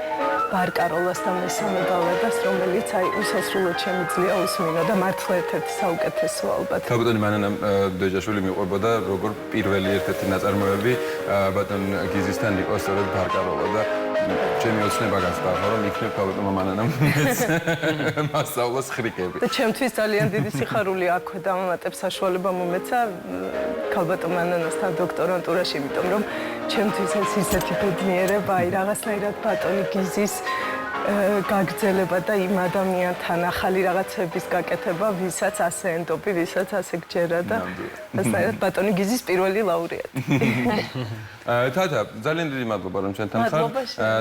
ბარკაროლას და მესამე ბალადას, რომელიც აი უსასრულოდ შემიძლია უსმინო და მართლა ერთ-ერთი საუკეთესო ალბათ. ქალბატონი მანანა დეჯაშვილი მიყვებოდა როგორ პირველი ერთ-ერთი ნაწარმოები ბატონ გიზისთან იყო სწორედ ბარკაროლა და ჩემი ოცნება გასდა, რომ იქნებ ქალბატონმა მანანამ მასწავლოს ხრიკები. და ჩემთვის ძალიან დიდი სიხარული აქვე დავამატებ საშუალება მომეცა ქალბატონ მანანასთან დოქტორანტურაში, იმიტომ რომ ჩემთვის ეს ისეთი ბედნიერება, აი რაღაცნაირად ბატონი გიზის გაგრძელება და იმ ადამიანთან ახალი რაღაცების გაკეთება, ვისაც ასე ენდობი, ვისაც ასე გჯერა და რაღაცნაირად ბატონი გიზის პირველი ლაურეატი. თათა, ძალიან დიდი მადლობა რომ ჩვენთან ხარ.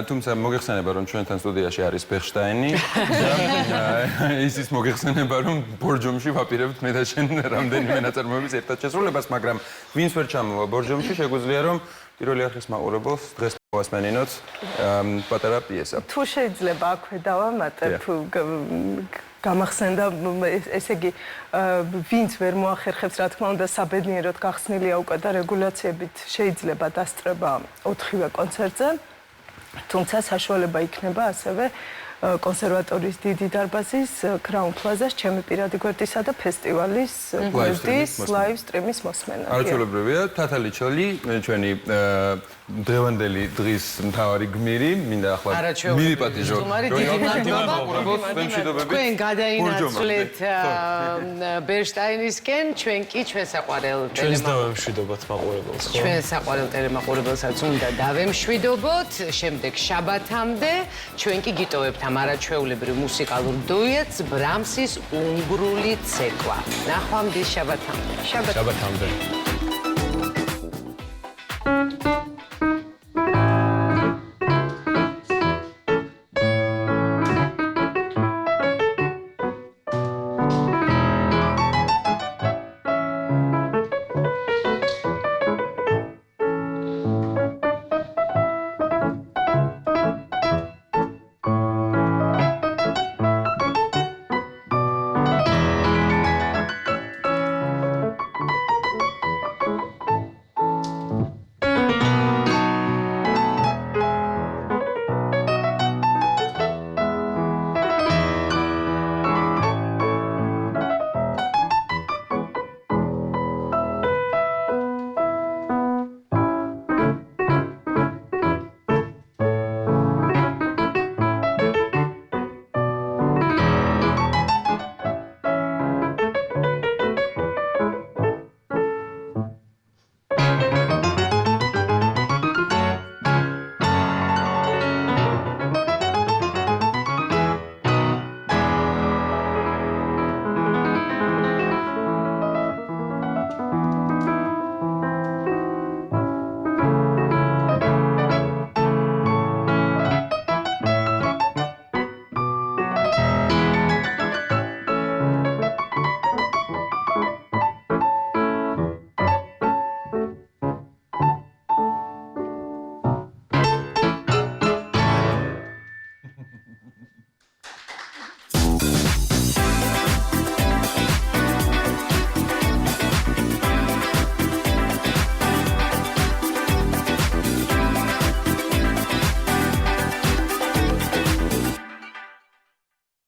თუმცა მოგეხსენება რომ ჩვენთან სტუდიაში არის ბეხშტაინი და ისიც მოგეხსენება რომ ბორჯომში ვაპირებთ მე და შენ რამდენიმე ნაწარმოების ერთად შესრულებას, მაგრამ ვინც ვერ ჩამოვა ბორჯომში, შეგვიძლია რომ პირველი არხის მაყურებელს დღეს მოასმენინოთ პატარა პიესა. თუ შეიძლება აქვე დავამატებ, გამახსენდა, ესე იგი, ვინც ვერ მოახერხებს, რა თქმა უნდა, საბედნიეროდ გახსნილია უკვე და რეგულაციებით შეიძლება დასწრება 4-ვე კონცერტზე, თუმცა საშუალება იქნება ასევე კონსერვატორიის დიდი დარბაზის, კრაუნ პლაზას, ჩემი პირადი გვერდისა და ფესტივალის გვერდის ლაივ სტრიმის მოსმენა. არაჩვეულებრივია, თათა ლიჩელი, ჩვენი დღევანდელი დღის მთავარი გმირი, მინდა ახლა მივიპატიჟო. თქვენ გადაინაცვლეთ ბერშტაინისკენ, ჩვენ კი ჩვენ საყვარელ ჩვენს დავემშვიდობოთ მაყურებელს, ხო? ჩვენ საყვარელ ტელემაყურებელსაც უნდა დავემშვიდობოთ, შემდეგ შაბათამდე ჩვენ კი გიტოვებთ ამ არაჩვეულებრივ მუსიკალურ დუეტს ბრამსის უნგრული ცეკვა. ნახვამდის შაბათამდე. შაბათამდე.